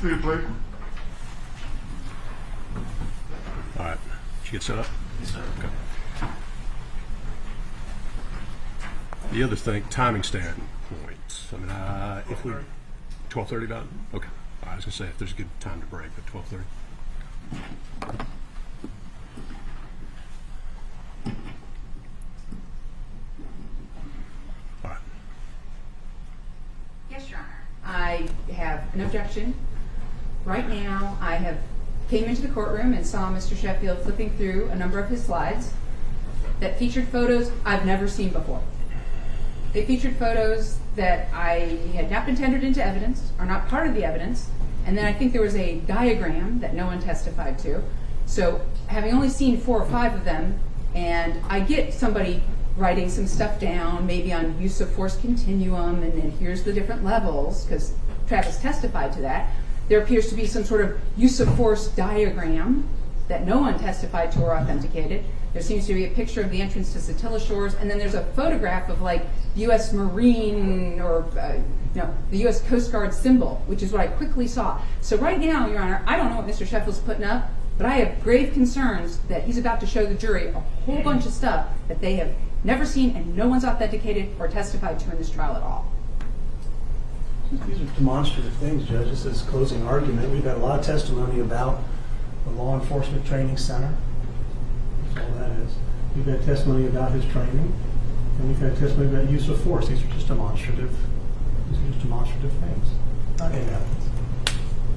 Proceed, please. All right. Did you get set up? Yes, sir. Okay. The other thing, timing standpoint. I mean, if we 12:30 about it? Okay. I was gonna say if there's a good time to break, but 12:30. All right. Yes, Your Honor. I have an objection. Right now, I have came into the courtroom and saw Mr. Sheffield flipping through a number of his slides that featured photos I've never seen before. They featured photos that I had not been tendered into evidence, or not part of the evidence, and then I think there was a diagram that no one testified to. So, having only seen 4 or 5 of them, and I get somebody writing some stuff down, maybe on use of force continuum, and then here's the different levels, because Travis testified to that. There appears to be some sort of use of force diagram that no one testified to or authenticated. There seems to be a picture of the entrance to Satilla Shores, and then there's a photograph of like the U.S. Marine or the U.S. Coast Guard symbol, which is what I quickly saw. So right now, Your Honor, I don't know what Mr. Sheffield's putting up, but I have grave concerns that he's about to show the jury a whole bunch of stuff that they have never seen and no one's authenticated or testified to in this trial at all. These are demonstrative things, Judge. This is closing argument. We've got a lot of testimony about the Law Enforcement Training Center. That's all that is. We've had testimony about his training, and we've had testimony about use of force. These are just demonstrative. These are just demonstrative things, not in evidence.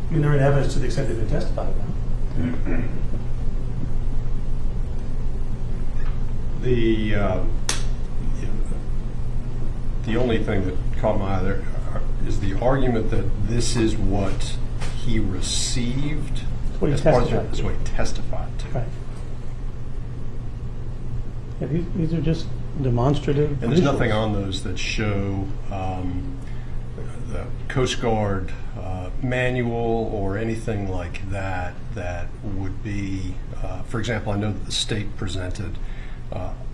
I mean, they're in evidence to the extent they've been testified about. The only thing that caught my eye there is the argument that this is what he received. That's what he as part of testified it. That's to. what he testified to. Right. Yeah, these are just demonstrative. And there's visuals. nothing on those that show the Coast Guard manual or anything like that that would be, for example, I know that the state presented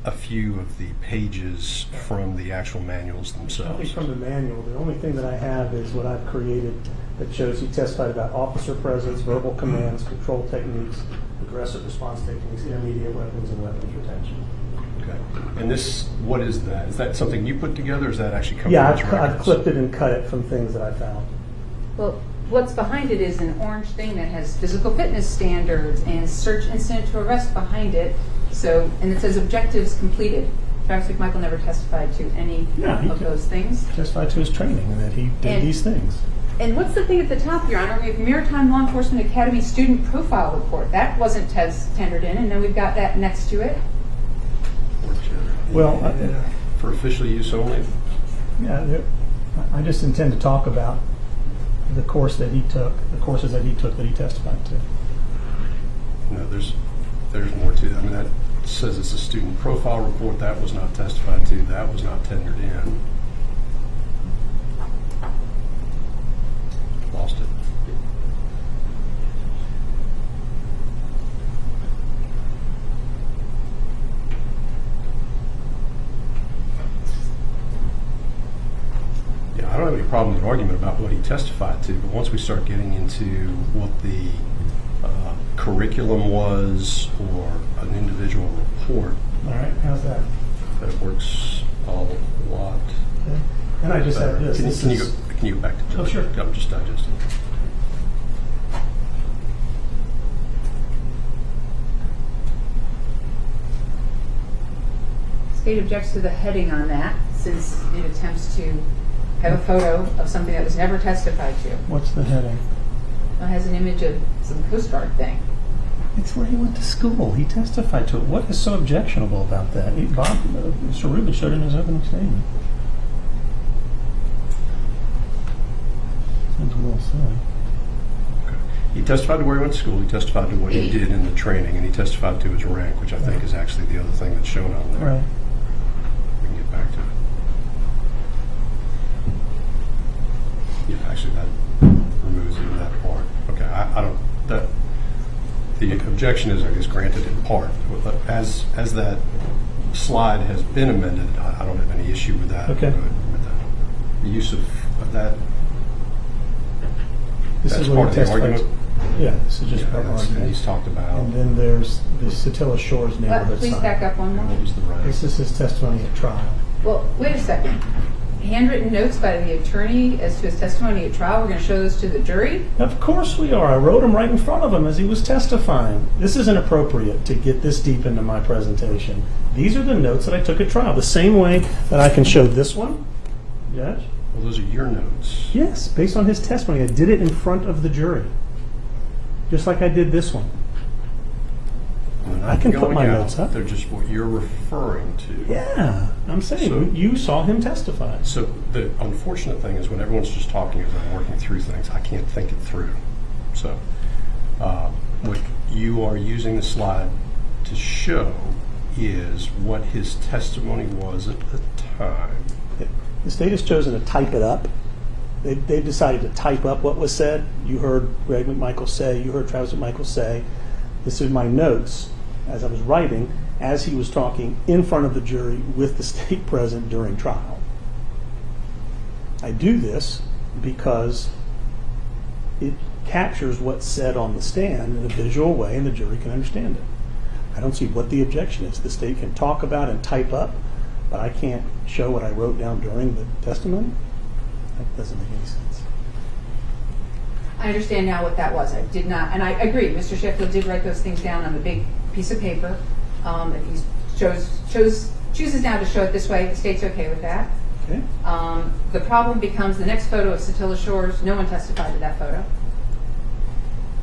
a few of the pages from the actual manuals Nothing themselves. from the manual. The only thing that I have is what I've created that shows he testified about officer presence, verbal commands, control techniques, aggressive response techniques, intermediate weapons, and weapons retention. Okay. And this, what is that? Is that something you put together, or is that actually coming Yeah, from his I've records? clipped it and cut it from things that I found. Well, what's behind it is an orange thing that has physical fitness standards and search incident to arrest behind it. So, and it says objectives completed. Travis McMichael never testified to any of those things. Testified to his training and that he did these things. And what's the thing at the top, Your Honor? We have Maritime Law Enforcement Academy Student Profile Report. That wasn't tendered in, and then we've got that next to it. Well, for official use only. yeah, I just intend to talk about the course that he took, the courses that he took that he testified to. No, there's more to that. I mean, that says it's a student profile report. That was not testified to. That was not tendered in. Lost it. Yeah, I don't have any problem with an argument about what he testified to, but once we start getting into what the curriculum was or an individual report, All right, how's that? that works a lot. Okay. And I just have better. this. Can you go back to Oh, sure. I'm just digesting. State objects to the heading on that, since it attempts to have a photo of something that was never testified to. What's the heading? It has an image of some Coast Guard thing. It's where he went to school. He testified to it. What is so objectionable about that? Mr. Rubin showed it in his opening statement. Seems a little silly. Okay. He testified to where he went to school. He testified to what he did in the training, and he testified to his rank, which I think is actually the other thing that's shown on there. Right. We can get back to it. Yeah, actually, that removes even that part. Okay, I don't. That the objection is, I guess, granted in part. As that slide has been amended, I don't have any issue with that. Okay. With that. The use of that. This That's is what part he of the testified. argument? Yeah, this is just Yeah, part of the and argument. he's talked about. And then there's the Satilla Shores neighborhood Please sign. back up one What more. was the rest? This is his testimony at trial. Well, wait a second. Handwritten notes by the attorney as to his testimony at trial, we're going to show those to the jury? Of course we are. I wrote them right in front of him as he was testifying. This isn't appropriate to get this deep into my presentation. These are the notes that I took at trial. The same way that I can show this one, Judge. Well, those are your notes. Yes, based on his testimony. I did it in front of the jury. Just like I did this one. They're not I can put going my out. notes up. They're just what you're referring to. Yeah, I'm saying So- you saw him testify. So the unfortunate thing is when everyone's just talking as I'm working through things, I can't think it through. So what you are using the slide to show is what his testimony was at the time. The state has chosen to type it up. They've decided to type up what was said. You heard Greg McMichael say, you heard Travis McMichael say. This is my notes as I was writing, as he was talking in front of the jury with the state present during trial. I do this because it captures what's said on the stand in a visual way and the jury can understand it. I don't see what the objection is. The state can talk about and type up, but I can't show what I wrote down during the testimony. That doesn't make any sense. I understand now what that was. I did not, and I agree, Mr. Sheffield did write those things down on a big piece of paper. If he chooses now to show it this way, the state's okay with that. Okay. The problem becomes the next photo of Satilla Shores. No one testified to that photo.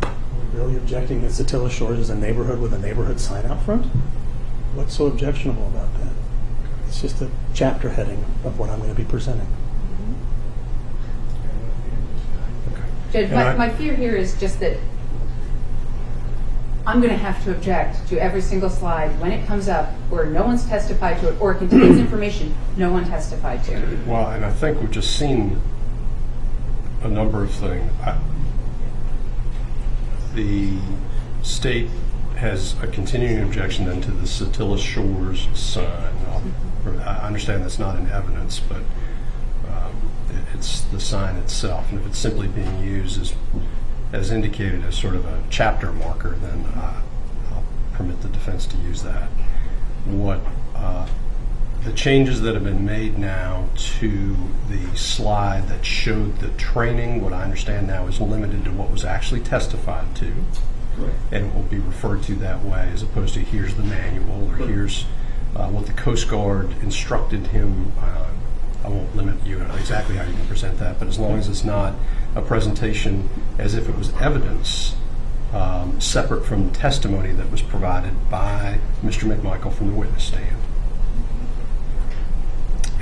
We're really objecting that Satilla Shores is a neighborhood with a neighborhood sign out front? What's so objectionable about that? It's just a chapter heading of what I'm going to be presenting. Judge, And my fear here is just that I'm going to have to object to every single slide when it comes up where no one's testified to it or it contains information no one testified to. Well, and I think we've just seen a number of things. The state has a continuing objection then to the Satilla Shores sign. I understand that's not in evidence, but it's the sign itself. And if it's simply being used as indicated as sort of a chapter marker, then I'll permit the defense to use that. What the changes that have been made now to the slide that showed the training, what I understand now is limited to what was actually testified to. Correct. And it will be referred to that way as opposed to here's the manual or here's what the Coast Guard instructed him. I won't limit you on exactly how you can present that, but as long as it's not a presentation as if it was evidence separate from testimony that was provided by Mr. McMichael from the witness stand.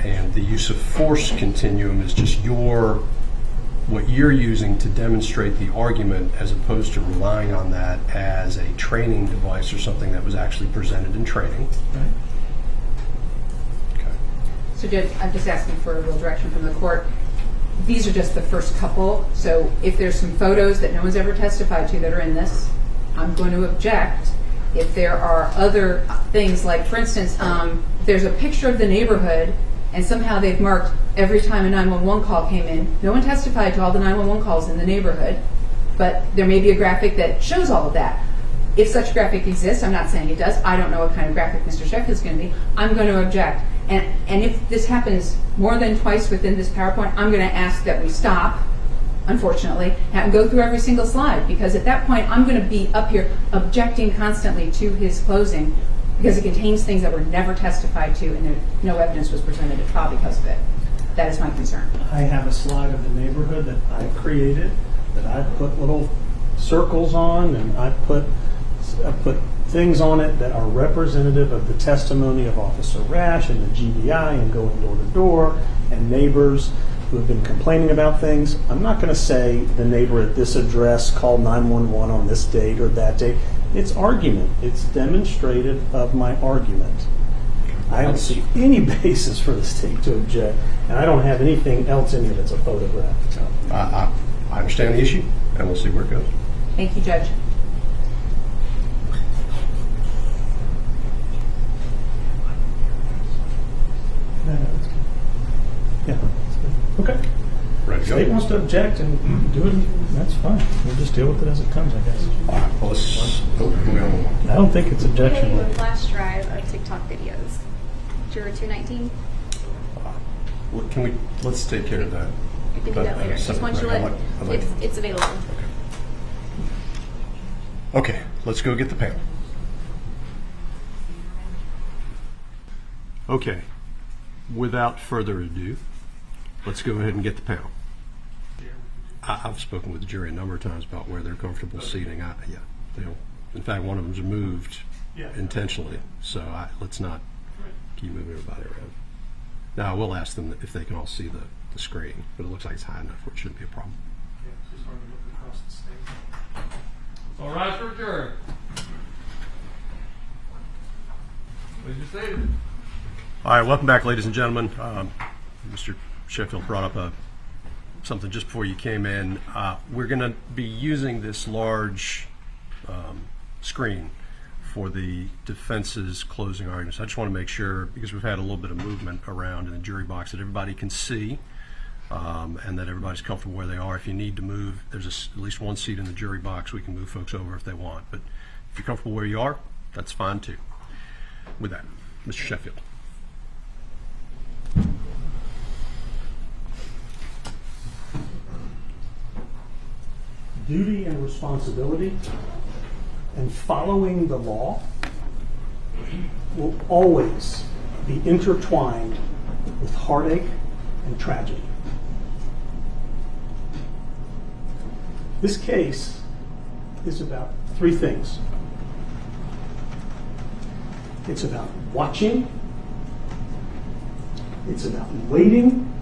And the use of force continuum is just what you're using to demonstrate the argument as opposed to relying on that as a training device or something that was actually presented in training. Right. Okay. So Judge, I'm just asking for a little direction from the court. These are just the first couple, so if there's some photos that no one's ever testified to that are in this, I'm going to object. If there are other things, like for instance, there's a picture of the neighborhood and somehow they've marked every time a 911 call came in. No one testified to all the 911 calls in the neighborhood, but there may be a graphic that shows all of that. If such graphic exists, I'm not saying it does. I don't know what kind of graphic Mr. Sheffield's going to be. I'm going to object. And if this happens more than twice within this PowerPoint, I'm going to ask that we stop, unfortunately, and go through every single slide, because at that point I'm going to be up here objecting constantly to his closing because it contains things that were never testified to and no evidence was presented at trial because of it. That is my concern. I have a slide of the neighborhood that I created, that I put little circles on, and I put things on it that are representative of the testimony of Officer Rash and the GBI and going door to door and neighbors who have been complaining about things. I'm not going to say the neighbor at this address called 911 on this date or that date. It's argument. It's demonstrative of my argument. I don't see any basis for the state to object, and I don't have anything else in here that's a photograph. So. I understand the issue, and we'll see where it goes. Thank you, Judge. No, that's good. Yeah, that's good. Okay. ready to go? State wants to object and do it, that's fine. We'll just deal with it as it comes, I guess. All right, well, we got one more. I don't think it's Do a objectionable. flash drive of TikTok videos. Juror 219. Let's take care of that. You can do that later. Just separate once you thing. let, I'd like- it's available. Okay, let's go get the panel. Okay, without further ado, let's go ahead and get the panel. I've spoken with the jury a number of times about where they're comfortable seating. In fact, one of them's moved intentionally, so let's not keep moving everybody around. Now, I will ask them if they can all see the screen, but it looks like it's high enough where it shouldn't be a problem. All rise for adjourn. Please be seated. All right, welcome back, ladies and gentlemen. Mr. Sheffield brought up something just before you came in. We're going to be using this large screen for the defense's closing arguments. I just want to make sure, because we've had a little bit of movement around in the jury box, that everybody can see and that everybody's comfortable where they are. If you need to move, there's at least one seat in the jury box. We can move folks over if they want. But if you're comfortable where you are, that's fine too. With that, Mr. Sheffield. Duty and responsibility and following the law will always be intertwined with heartache and tragedy. This case is about three things. It's about watching, it's about waiting,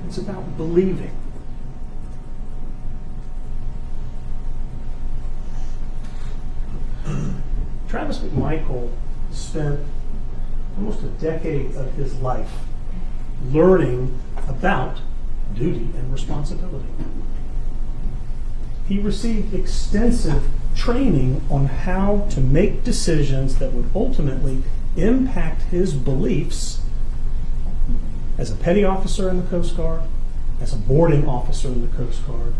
it's about believing. Travis McMichael spent almost a decade of his life learning about duty and responsibility. He received extensive training on how to make decisions that would ultimately impact his beliefs as a petty officer in the Coast Guard, as a boarding officer in the Coast Guard,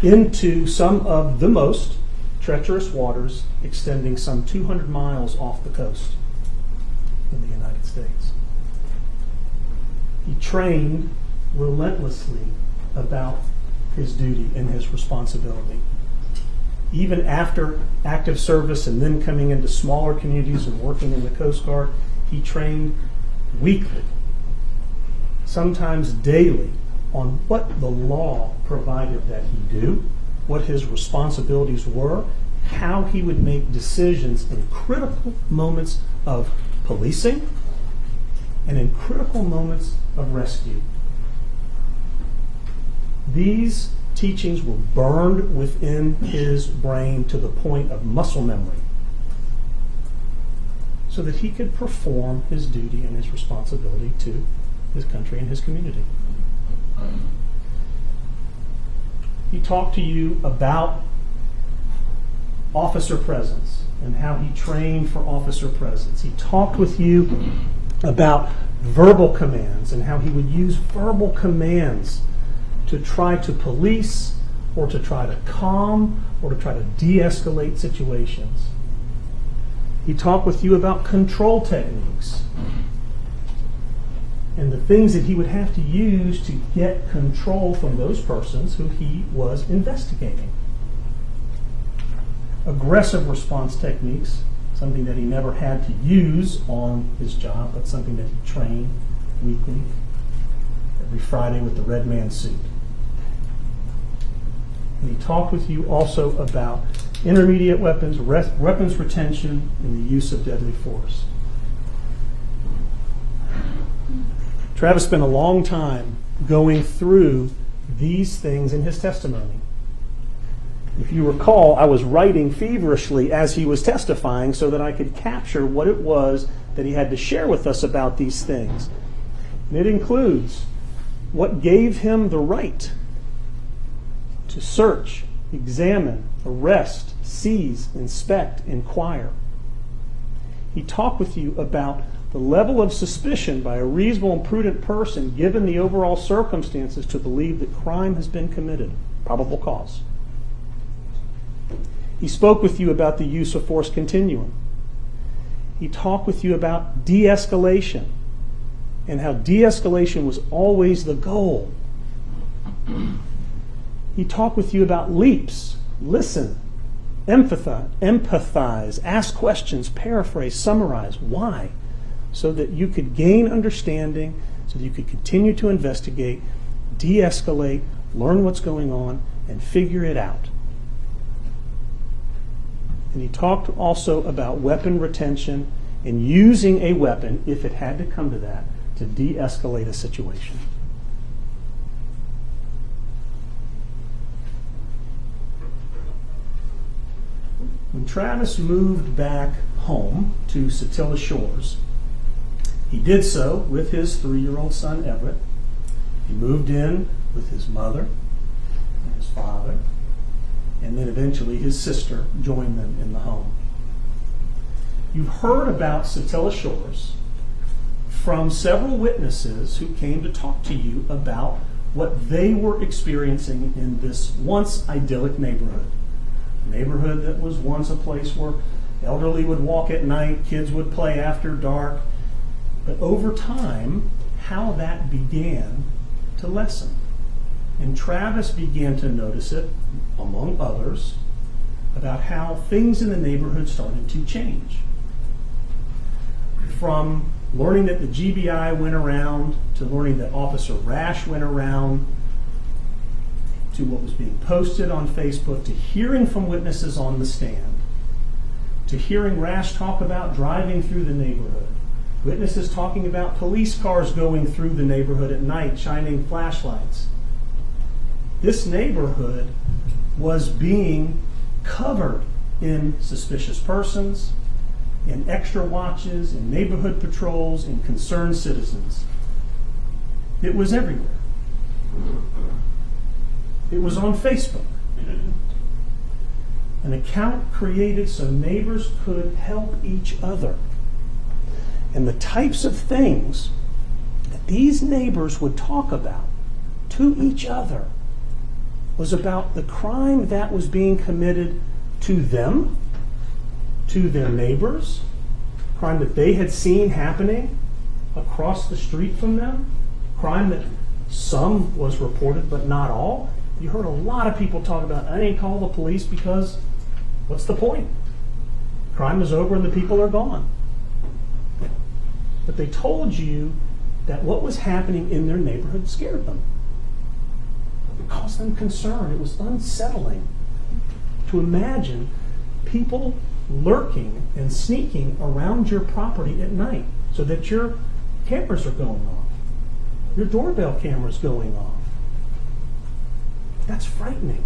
into some of the most treacherous waters extending some 200 miles off the coast of the United States. He trained relentlessly about his duty and his responsibility. Even after active service and then coming into smaller communities and working in the Coast Guard, he trained weekly, sometimes daily, on what the law provided that he do, what his responsibilities were, how he would make decisions in critical moments of policing and in critical moments of rescue. These teachings were burned within his brain to the point of muscle memory so that he could perform his duty and his responsibility to his country and his community. He talked to you about officer presence and how he trained for officer presence. He talked with you about verbal commands and how he would use verbal commands to try to police or to try to calm or to try to de-escalate situations. He talked with you about control techniques and the things that he would have to use to get control from those persons who he was investigating. Aggressive response techniques, something that he never had to use on his job, but something that he trained weekly, every Friday with the red man suit. And he talked with you also about intermediate weapons, weapons retention, and the use of deadly force. Travis spent a long time going through these things in his testimony. If you recall, I was writing feverishly as he was testifying so that I could capture what it was that he had to share with us about these things. And it includes what gave him the right to search, examine, arrest, seize, inspect, inquire. He talked with you about the level of suspicion by a reasonable and prudent person given the overall circumstances to believe that crime has been committed. Probable cause. He spoke with you about the use of force continuum. He talked with you about de-escalation and how de-escalation was always the goal. He talked with you about leaps. Listen, empathize, ask questions, paraphrase, summarize. Why? So that you could gain understanding, so that you could continue to investigate, de-escalate, learn what's going on, and figure it out. And he talked also about weapon retention and using a weapon, if it had to come to that, to de-escalate a situation. When Travis moved back home to Satilla Shores, he did so with his 3-year-old son, Everett. He moved in with his mother and his father, and then eventually his sister joined them in the home. You've heard about Satilla Shores from several witnesses who came to talk to you about what they were experiencing in this once idyllic neighborhood. A neighborhood that was once a place where elderly would walk at night, kids would play after dark. But over time, how that began to lessen. And Travis began to notice it, among others, about how things in the neighborhood started to change. From learning that the GBI went around, to learning that Officer Rash went around, to what was being posted on Facebook, to hearing from witnesses on the stand, to hearing Rash talk about driving through the neighborhood, witnesses talking about police cars going through the neighborhood at night, shining flashlights. This neighborhood was being covered in suspicious persons, in extra watches, in neighborhood patrols, in concerned citizens. It was everywhere. It was on Facebook. An account created so neighbors could help each other. And the types of things that these neighbors would talk about to each other was about the crime that was being committed to them, to their neighbors, crime that they had seen happening across the street from them, crime that some was reported but not all. You heard a lot of people talk about, I didn't call the police because what's the point? Crime is over and the people are gone. But they told you that what was happening in their neighborhood scared them. It caused them concern. It was unsettling to imagine people lurking and sneaking around your property at night so that your cameras are going off, your doorbell camera's going off. That's frightening.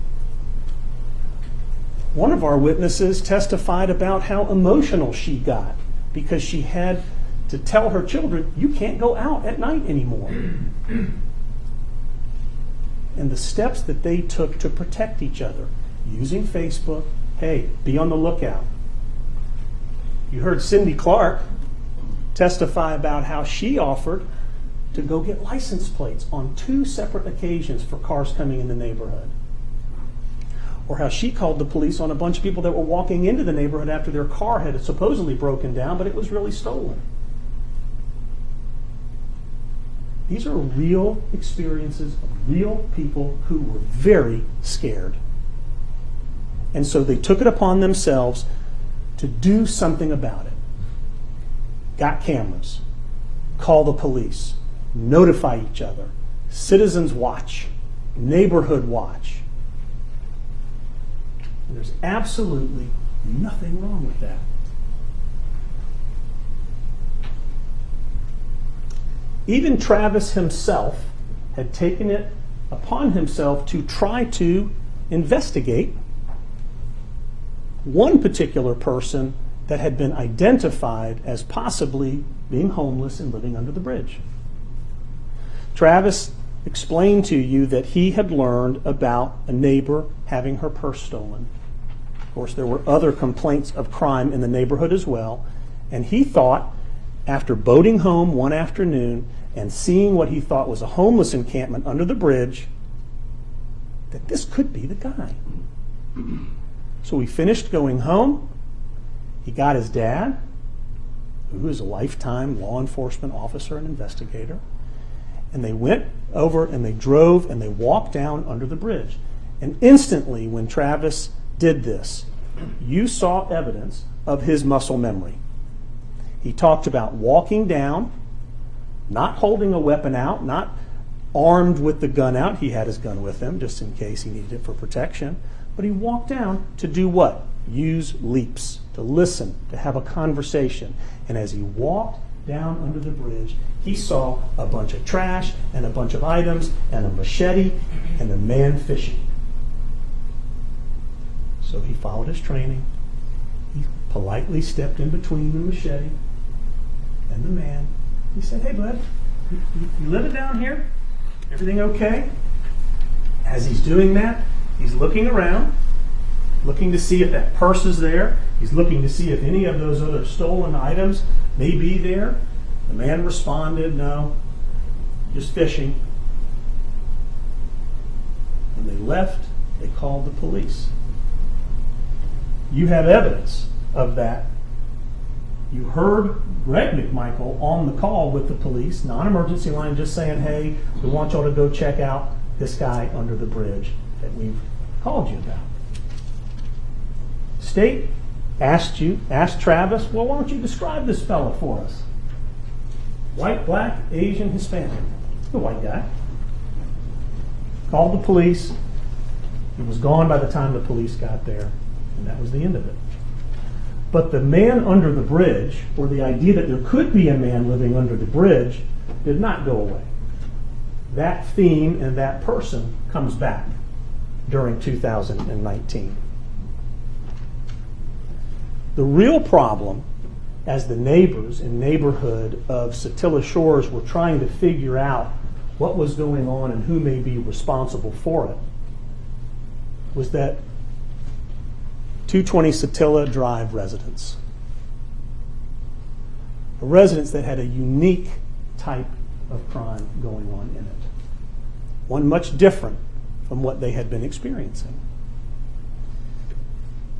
One of our witnesses testified about how emotional she got because she had to tell her children, you can't go out at night anymore. And the steps that they took to protect each other, using Facebook, hey, be on the lookout. You heard Cindy Clark testify about how she offered to go get license plates on 2 separate occasions for cars coming in the neighborhood. Or how she called the police on a bunch of people that were walking into the neighborhood after their car had supposedly broken down, but it was really stolen. These are real experiences of real people who were very scared. And so they took it upon themselves to do something about it. Got cameras, call the police, notify each other, citizens watch, neighborhood watch. And there's absolutely nothing wrong with that. Even Travis himself had taken it upon himself to try to investigate one particular person that had been identified as possibly being homeless and living under the bridge. Travis explained to you that he had learned about a neighbor having her purse stolen. Of course, there were other complaints of crime in the neighborhood as well, and he thought, after boating home one afternoon and seeing what he thought was a homeless encampment under the bridge, that this could be the guy. So he finished going home. He got his dad, who is a lifetime law enforcement officer and investigator, and they went over and they drove and they walked down under the bridge. And instantly, when Travis did this, you saw evidence of his muscle memory. He talked about walking down, not holding a weapon out, not armed with the gun out. He had his gun with him just in case he needed it for protection. But he walked down to do what? Use leaps, to listen, to have a conversation. And as he walked down under the bridge, he saw a bunch of trash and a bunch of items and a machete and a man fishing. So he followed his training. He politely stepped in between the machete and the man. He said, "Hey, bud, you living down here? Everything okay?" As he's doing that, he's looking around, looking to see if that purse is there. He's looking to see if any of those other stolen items may be there. The man responded, "No, just fishing." When they left, they called the police. You have evidence of that. You heard Greg McMichael on the call with the police, non-emergency line, just saying, "Hey, we want y'all to go check out this guy under the bridge that we've called you about." State asked Travis, "Well, why don't you describe this fella for us? White, black, Asian, Hispanic?" The white guy. Called the police. He was gone by the time the police got there, and that was the end of it. But the man under the bridge, or the idea that there could be a man living under the bridge, did not go away. That theme and that person comes back during 2019. The real problem, as the neighbors and neighborhood of Satilla Shores were trying to figure out what was going on and who may be responsible for it, was that 220 Satilla Drive residents. A residence that had a unique type of crime going on in it. One much different from what they had been experiencing.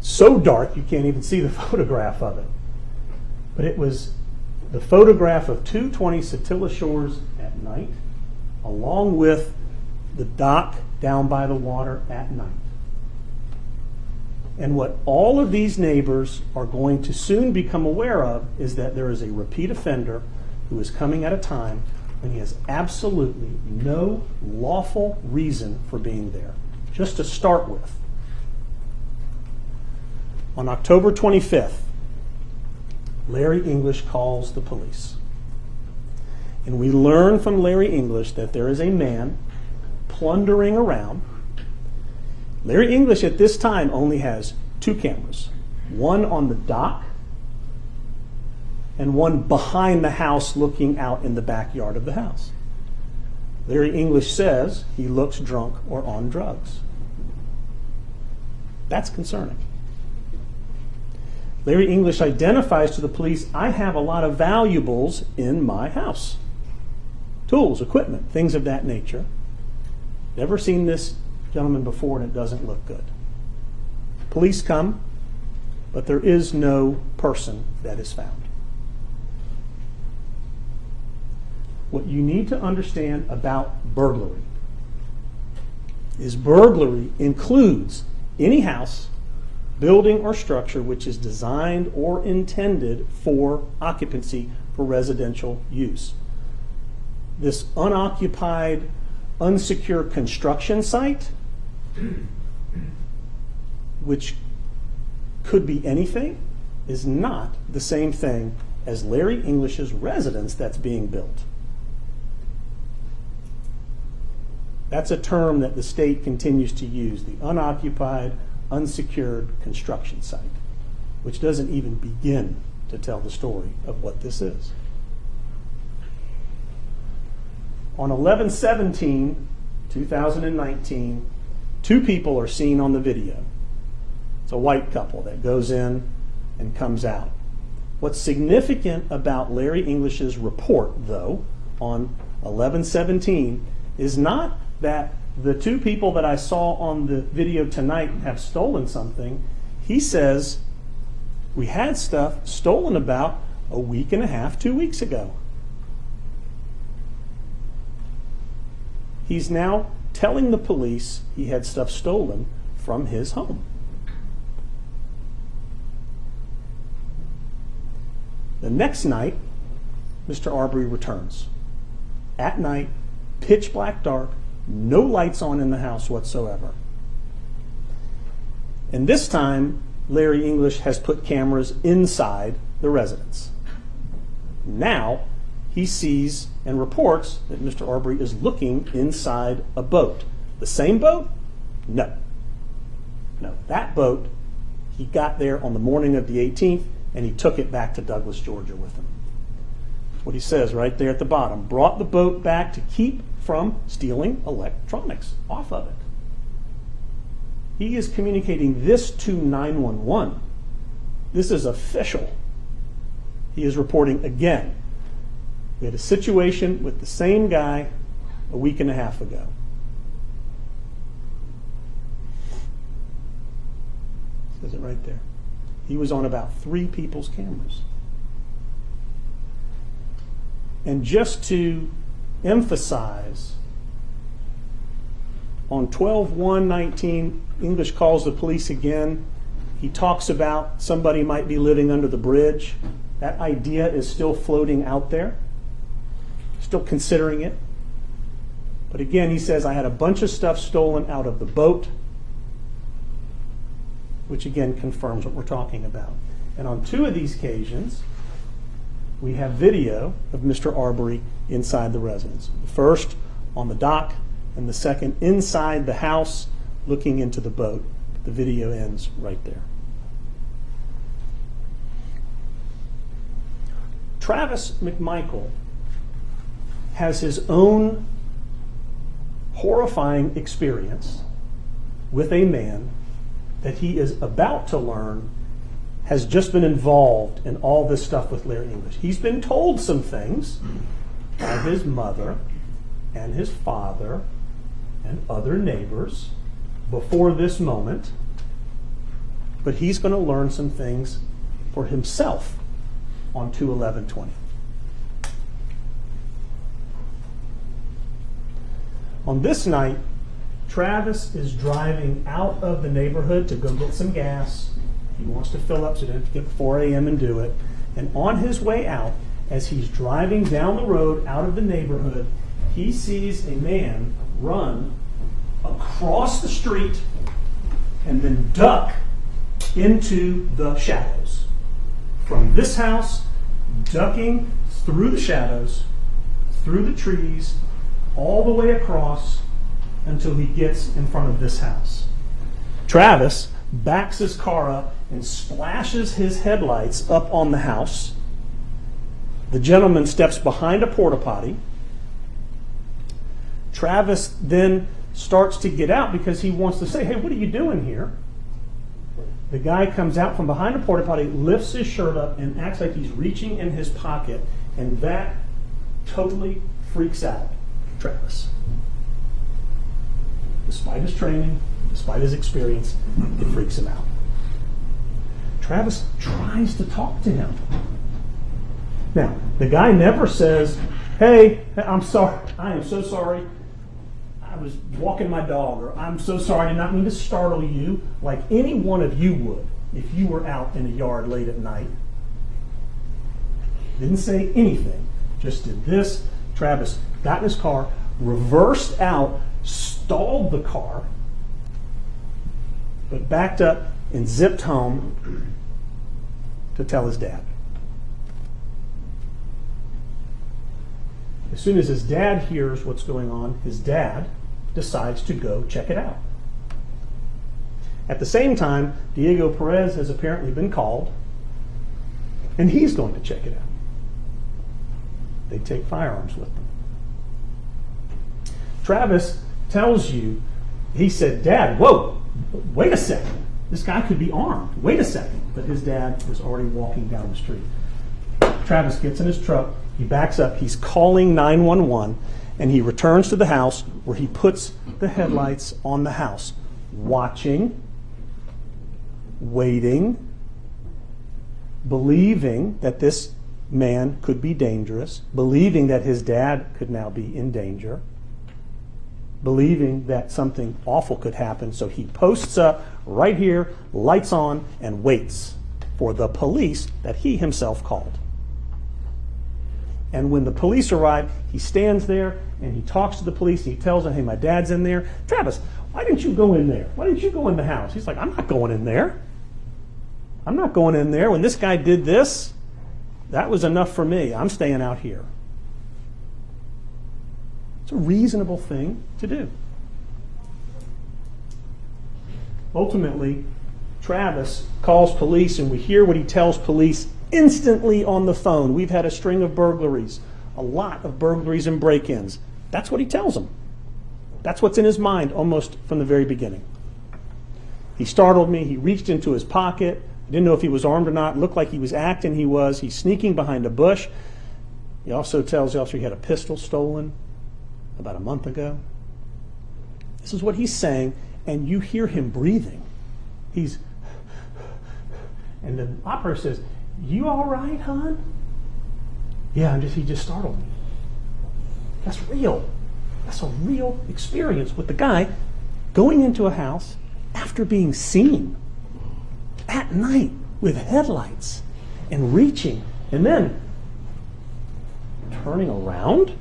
So dark you can't even see the photograph of it. But it was the photograph of 220 Satilla Shores at night, along with the dock down by the water at night. And what all of these neighbors are going to soon become aware of is that there is a repeat offender who is coming at a time when he has absolutely no lawful reason for being there. Just to start with, on October 25th, Larry English calls the police. And we learn from Larry English that there is a man plundering around. Larry English at this time only has 2 cameras, one on the dock and one behind the house looking out in the backyard of the house. Larry English says he looks drunk or on drugs. That's concerning. Larry English identifies to the police, "I have a lot of valuables in my house. Tools, equipment, things of that nature. Never seen this gentleman before and it doesn't look good." Police come, but there is no person that is found. What you need to understand about burglary is burglary includes any house, building, or structure which is designed or intended for occupancy for residential use. This unoccupied, unsecured construction site, which could be anything, is not the same thing as Larry English's residence that's being built. That's a term that the state continues to use, the unoccupied, unsecured construction site, which doesn't even begin to tell the story of what this is. On 11/17/2019, 2 people are seen on the video. It's a white couple that goes in and comes out. What's significant about Larry English's report, though, on 11/17, is not that the two people that I saw on the video tonight have stolen something. He says we had stuff stolen about a week and a half, 2 weeks ago. He's now telling the police he had stuff stolen from his home. The next night, Mr. Arbery returns. At night, pitch black dark, no lights on in the house whatsoever. And this time, Larry English has put cameras inside the residence. Now, he sees and reports that Mr. Arbery is looking inside a boat. The same boat? No. No, that boat, he got there on the morning of the 18th, and he took it back to Douglas, Georgia with him. What he says right there at the bottom, brought the boat back to keep from stealing electronics off of it. He is communicating this to 911. This is official. He is reporting again. We had a situation with the same guy a week and a half ago. It says it right there. He was on about 3 people's cameras. And just to emphasize, on 12/1/19, English calls the police again. He talks about somebody might be living under the bridge. That idea is still floating out there, still considering it. But again, he says, I had a bunch of stuff stolen out of the boat, which again confirms what we're talking about. And on 2 of these occasions, we have video of Mr. Arbery inside the residence. The first on the dock, and the second inside the house looking into the boat. The video ends right there. Travis McMichael has his own horrifying experience with a man that he is about to learn has just been involved in all this stuff with Larry English. He's been told some things by his mother and his father and other neighbors before this moment, but he's going to learn some things for himself on 2/11/20. On this night, Travis is driving out of the neighborhood to go get some gas. He wants to fill up so he doesn't have to get up 4 a.m. and do it. And on his way out, as he's driving down the road out of the neighborhood, he sees a man run across the street and then duck into the shadows. From this house, ducking through the shadows, through the trees, all the way across until he gets in front of this house. Travis backs his car up and splashes his headlights up on the house. The gentleman steps behind a porta potty. Travis then starts to get out because he wants to say, hey, what are you doing here? The guy comes out from behind a porta potty, lifts his shirt up, and acts like he's reaching in his pocket, and that totally freaks out Travis. Despite his training, despite his experience, it freaks him out. Travis tries to talk to him. Now, the guy never says, hey, I'm sorry, I am so sorry. I was walking my dog, or I'm so sorry, I did not mean to startle you, like any one of you would if you were out in a yard late at night. Didn't say anything, just did this. Travis got in his car, reversed out, stalled the car, but backed up and zipped home to tell his dad. As soon as his dad hears what's going on, his dad decides to go check it out. At the same time, Diego Perez has apparently been called, and he's going to check it out. They take firearms with them. Travis tells you, he said, Dad, whoa, wait a second. This guy could be armed. Wait a second. But his dad was already walking down the street. Travis gets in his truck, he backs up, he's calling 911, and he returns to the house where he puts the headlights on the house, watching, waiting, believing that this man could be dangerous, believing that his dad could now be in danger, believing that something awful could happen. So he posts up right here, lights on, and waits for the police that he himself called. And when the police arrive, he stands there and he talks to the police. And he tells them, hey, my dad's in there. Travis, why didn't you go in there? Why didn't you go in the house? He's like, I'm not going in there. I'm not going in there. When this guy did this, that was enough for me. I'm staying out here. It's a reasonable thing to do. Ultimately, Travis calls police, and we hear what he tells police instantly on the phone. We've had a string of burglaries, a lot of burglaries and break-ins. That's what he tells them. That's what's in his mind almost from the very beginning. He startled me. He reached into his pocket. I didn't know if he was armed or not. It looked like he was acting. He was. He's sneaking behind a bush. He also tells the officer he had a pistol stolen about a month ago. This is what he's saying, and you hear him breathing. And the operator says, you all right, hon? Yeah, he just startled me. That's real. That's a real experience with the guy going into a house after being seen at night with headlights and reaching and then turning around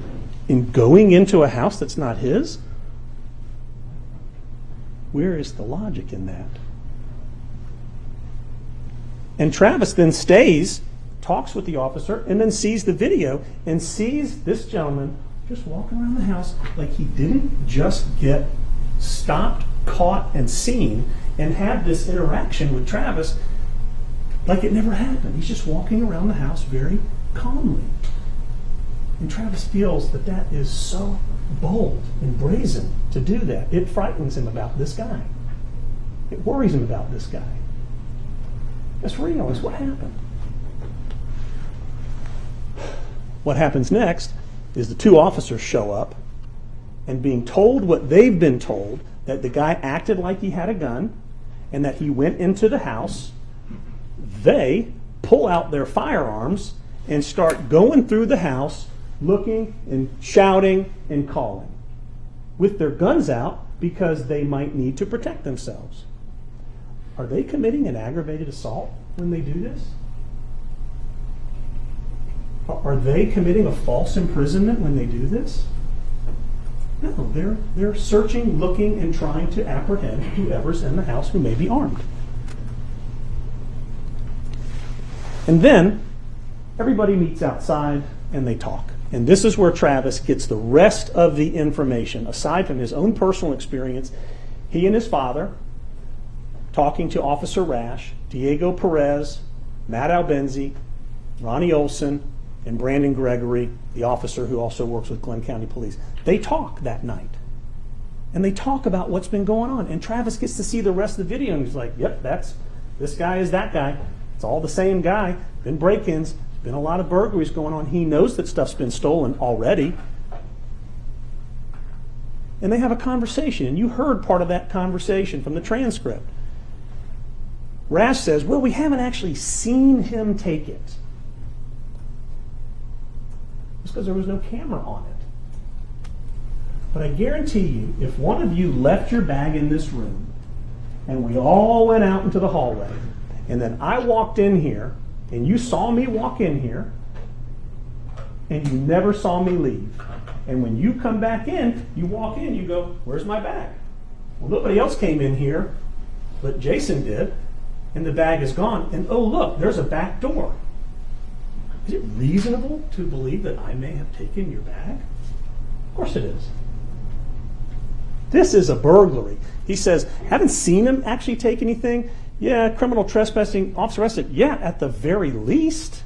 and going into a house that's not his. Where is the logic in that? And Travis then stays, talks with the officer, and then sees the video and sees this gentleman just walking around the house like he didn't just get stopped, caught, and seen and have this interaction with Travis like it never happened. He's just walking around the house very calmly. And Travis feels that that is so bold and brazen to do that. It frightens him about this guy. It worries him about this guy. That's real. It's what happened. What happens next is the two officers show up, and being told what they've been told, that the guy acted like he had a gun and that he went into the house, they pull out their firearms and start going through the house, looking and shouting and calling with their guns out because they might need to protect themselves. Are they committing an aggravated assault when they do this? Are they committing a false imprisonment when they do this? No, they're searching, looking, and trying to apprehend whoever's in the house who may be armed. And then everybody meets outside and they talk. And this is where Travis gets the rest of the information. Aside from his own personal experience, he and his father, talking to Officer Rash, Diego Perez, Matt Albenzi, Ronnie Olson, and Brandon Gregory, the officer who also works with Glenn County Police. They talk that night. And they talk about what's been going on. And Travis gets to see the rest of the video and he's like, yep, this guy is that guy. It's all the same guy. Been break-ins, been a lot of burglaries going on. He knows that stuff's been stolen already. And they have a conversation, and you heard part of that conversation from the transcript. Rash says, well, we haven't actually seen him take it. It's because there was no camera on it. But I guarantee you, if one of you left your bag in this room, and we all went out into the hallway, and then I walked in here, and you saw me walk in here, and you never saw me leave. And when you come back in, you walk in, you go, where's my bag? Well, nobody else came in here, but Jason did, and the bag is gone. And oh, look, there's a back door. Is it reasonable to believe that I may have taken your bag? Of course it is. This is a burglary. He says, haven't seen him actually take anything? Yeah, criminal trespassing, officer arrested. Yeah, at the very least.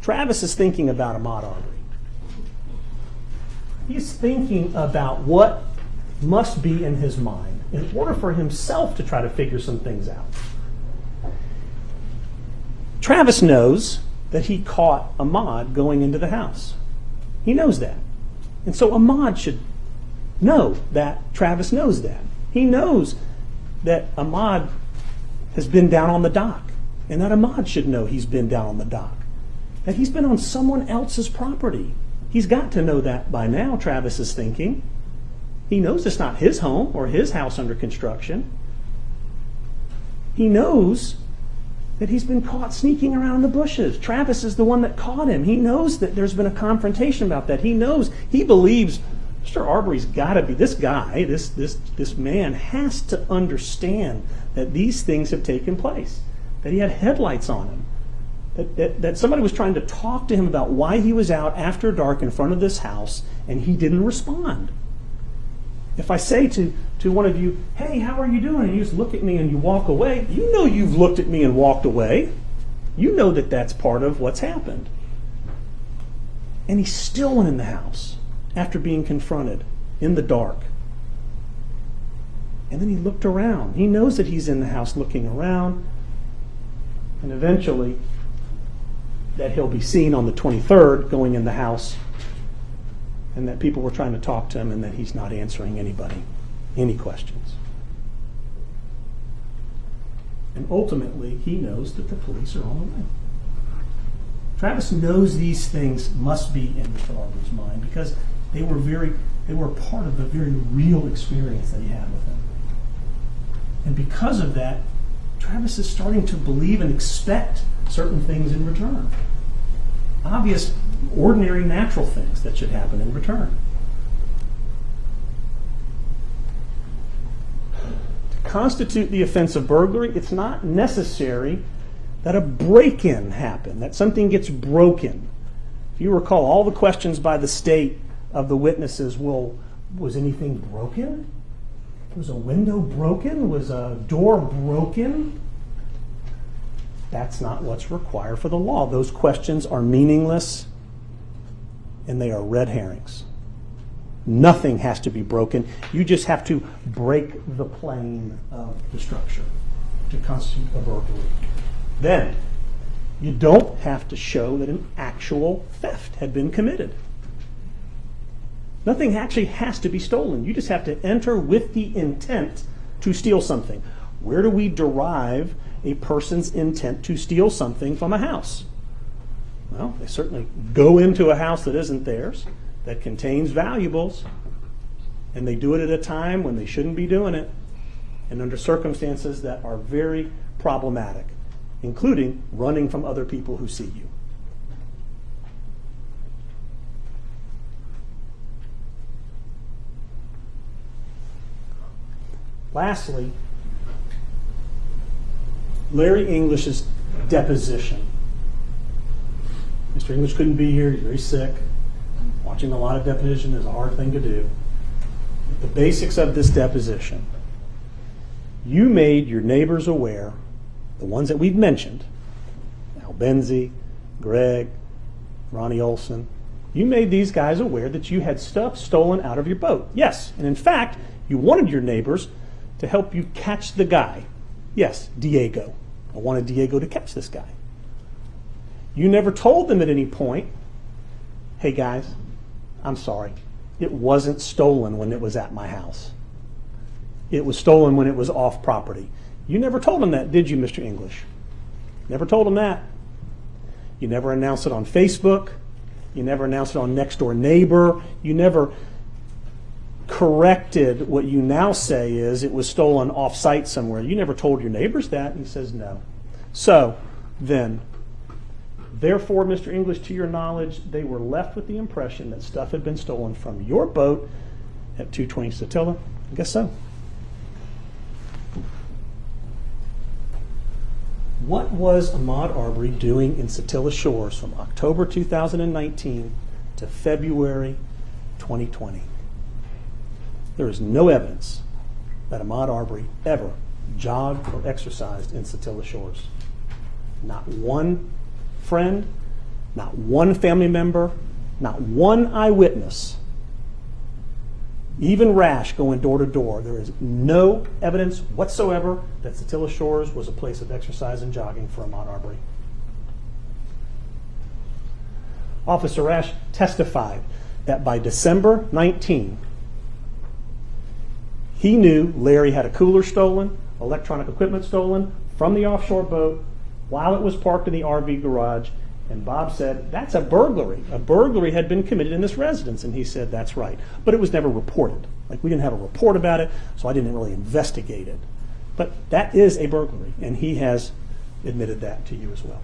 Travis is thinking about Ahmaud Arbery. He's thinking about what must be in his mind in order for himself to try to figure some things out. Travis knows that he caught Ahmaud going into the house. He knows that. And so Ahmaud should know that Travis knows that. He knows that Ahmaud has been down on the dock, and that Ahmaud should know he's been down on the dock, that he's been on someone else's property. He's got to know that by now, Travis is thinking. He knows it's not his home or his house under construction. He knows that he's been caught sneaking around in the bushes. Travis is the one that caught him. He knows that there's been a confrontation about that. He knows, he believes Mr. Arbery's got to be, this guy, this man has to understand that these things have taken place, that he had headlights on him, that somebody was trying to talk to him about why he was out after dark in front of this house and he didn't respond. If I say to one of you, hey, how are you doing? And you just look at me and you walk away, you know you've looked at me and walked away. You know that that's part of what's happened. And he still went in the house after being confronted in the dark. And then he looked around. He knows that he's in the house looking around. And eventually, that he'll be seen on the 23rd going in the house, and that people were trying to talk to him and that he's not answering anybody any questions. And ultimately, he knows that the police are on the way. Travis knows these things must be in Mr. Arbery's mind because they were part of the very real experience that he had with him. And because of that, Travis is starting to believe and expect certain things in return. Obvious, ordinary, natural things that should happen in return. To constitute the offense of burglary, it's not necessary that a break-in happen, that something gets broken. If you recall, all the questions by the state of the witnesses, well, was anything broken? Was a window broken? Was a door broken? That's not what's required for the law. Those questions are meaningless and they are red herrings. Nothing has to be broken. You just have to break the plane of the structure to constitute a burglary. Then, you don't have to show that an actual theft had been committed. Nothing actually has to be stolen. You just have to enter with the intent to steal something. Where do we derive a person's intent to steal something from a house? Well, they certainly go into a house that isn't theirs, that contains valuables, and they do it at a time when they shouldn't be doing it, and under circumstances that are very problematic, including running from other people who see you. Lastly, Larry English's deposition. Mr. English couldn't be here, he's very sick. Watching a lot of deposition is a hard thing to do. The basics of this deposition. You made your neighbors aware, the ones that we've mentioned, Al Benzie, Greg, Ronnie Olson, you made these guys aware that you had stuff stolen out of your boat. Yes, and in fact, you wanted your neighbors to help you catch the guy. Yes, Diego. I wanted Diego to catch this guy. You never told them at any point, hey guys, I'm sorry, it wasn't stolen when it was at my house. It was stolen when it was off property. You never told them that, did you, Mr. English? Never told them that. You never announced it on Facebook. You never announced it on Next Door Neighbor. You never corrected what you now say is it was stolen off-site somewhere. You never told your neighbors that. And he says no. So then, therefore, Mr. English, to your knowledge, they were left with the impression that stuff had been stolen from your boat at 220 Satilla. I guess so. What was Ahmaud Arbery doing in Satilla Shores from October 2019 to February 2020? There is no evidence that Ahmaud Arbery ever jogged or exercised in Satilla Shores. Not one friend, not one family member, not one eyewitness, even Rash going door to door. There is no evidence whatsoever that Satilla Shores was a place of exercise and jogging for Ahmaud Arbery. Officer Ash testified that by December 19, he knew Larry had a cooler stolen, electronic equipment stolen from the offshore boat while it was parked in the RV garage. And Bob said, that's a burglary. A burglary had been committed in this residence. And he said, that's right. But it was never reported. Like, we didn't have a report about it, so I didn't really investigate it. But that is a burglary, and he has admitted that to you as well.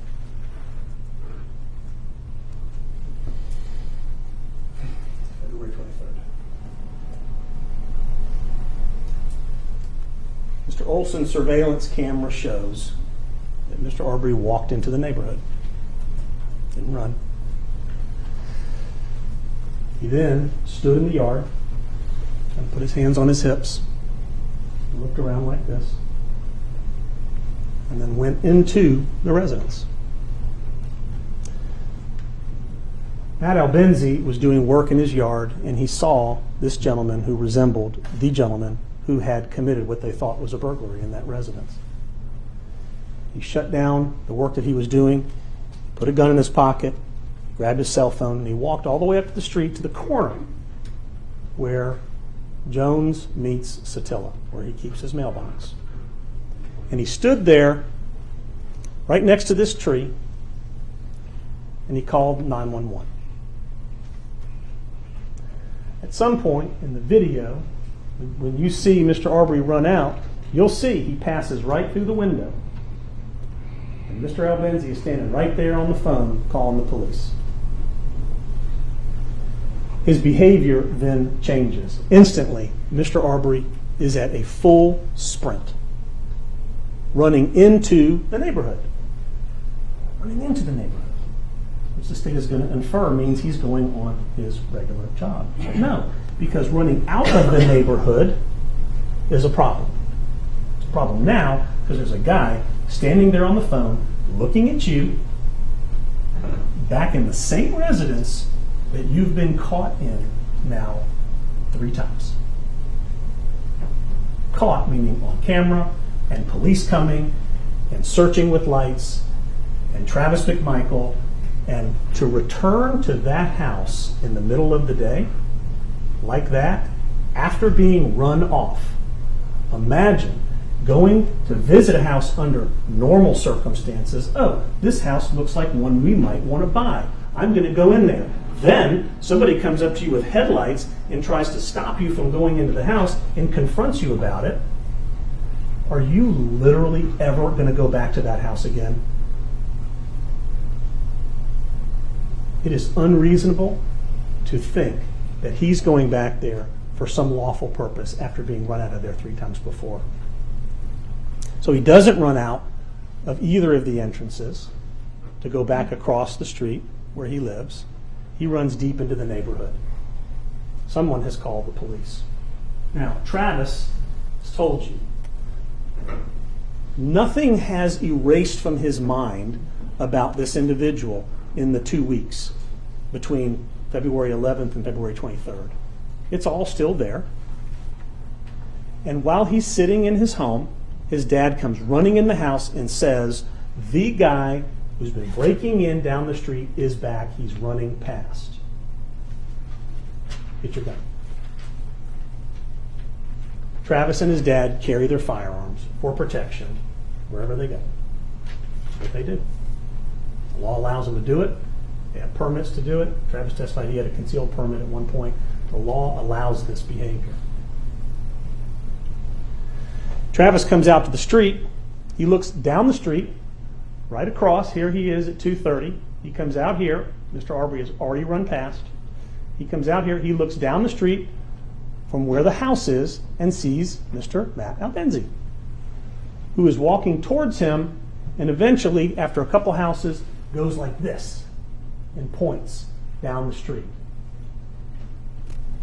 February 23rd. Mr. Olson's surveillance camera shows that Mr. Arbery walked into the neighborhood. Didn't run. He then stood in the yard and put his hands on his hips, looked around like this, and then went into the residence. Matt Albenzi was doing work in his yard, and he saw this gentleman who resembled the gentleman who had committed what they thought was a burglary in that residence. He shut down the work that he was doing, put a gun in his pocket, grabbed his cell phone, and he walked all the way up to the street to the corner where Jones meets Satilla, where he keeps his mailbox. And he stood there right next to this tree, and he called 911. At some point in the video, when you see Mr. Arbery run out, you'll see he passes right through the window. And Mr. Albenzi is standing right there on the phone calling the police. His behavior then changes. Instantly, Mr. Arbery is at a full sprint, running into the neighborhood. Running into the neighborhood. Which the state is going to infer means he's going on his regular job. But no, because running out of the neighborhood is a problem. It's a problem now because there's a guy standing there on the phone looking at you back in the same residence that you've been caught in now 3 times. Caught meaning on camera, and police coming and searching with lights, and Travis McMichael, and to return to that house in the middle of the day like that after being run off. Imagine going to visit a house under normal circumstances. Oh, this house looks like one we might want to buy. I'm going to go in there. Then somebody comes up to you with headlights and tries to stop you from going into the house and confronts you about it. Are you literally ever going to go back to that house again? It is unreasonable to think that he's going back there for some lawful purpose after being run out of there 3 times before. So he doesn't run out of either of the entrances to go back across the street where he lives. He runs deep into the neighborhood. Someone has called the police. Now, Travis has told you nothing has erased from his mind about this individual in the 2 weeks between February 11th and February 23rd. It's all still there. And while he's sitting in his home, his dad comes running in the house and says, the guy who's been breaking in down the street is back. He's running past. Get your gun. Travis and his dad carry their firearms for protection wherever they go. That's what they do. The law allows them to do it. They have permits to do it. Travis testified he had a concealed permit at one point. The law allows this behavior. Travis comes out to the street. He looks down the street, right across. Here he is at 2:30. He comes out here. Mr. Arbery has already run past. He comes out here. He looks down the street from where the house is and sees Mr. Matt Albenzi, who is walking towards him, and eventually, after a couple houses, goes like this and points down the street.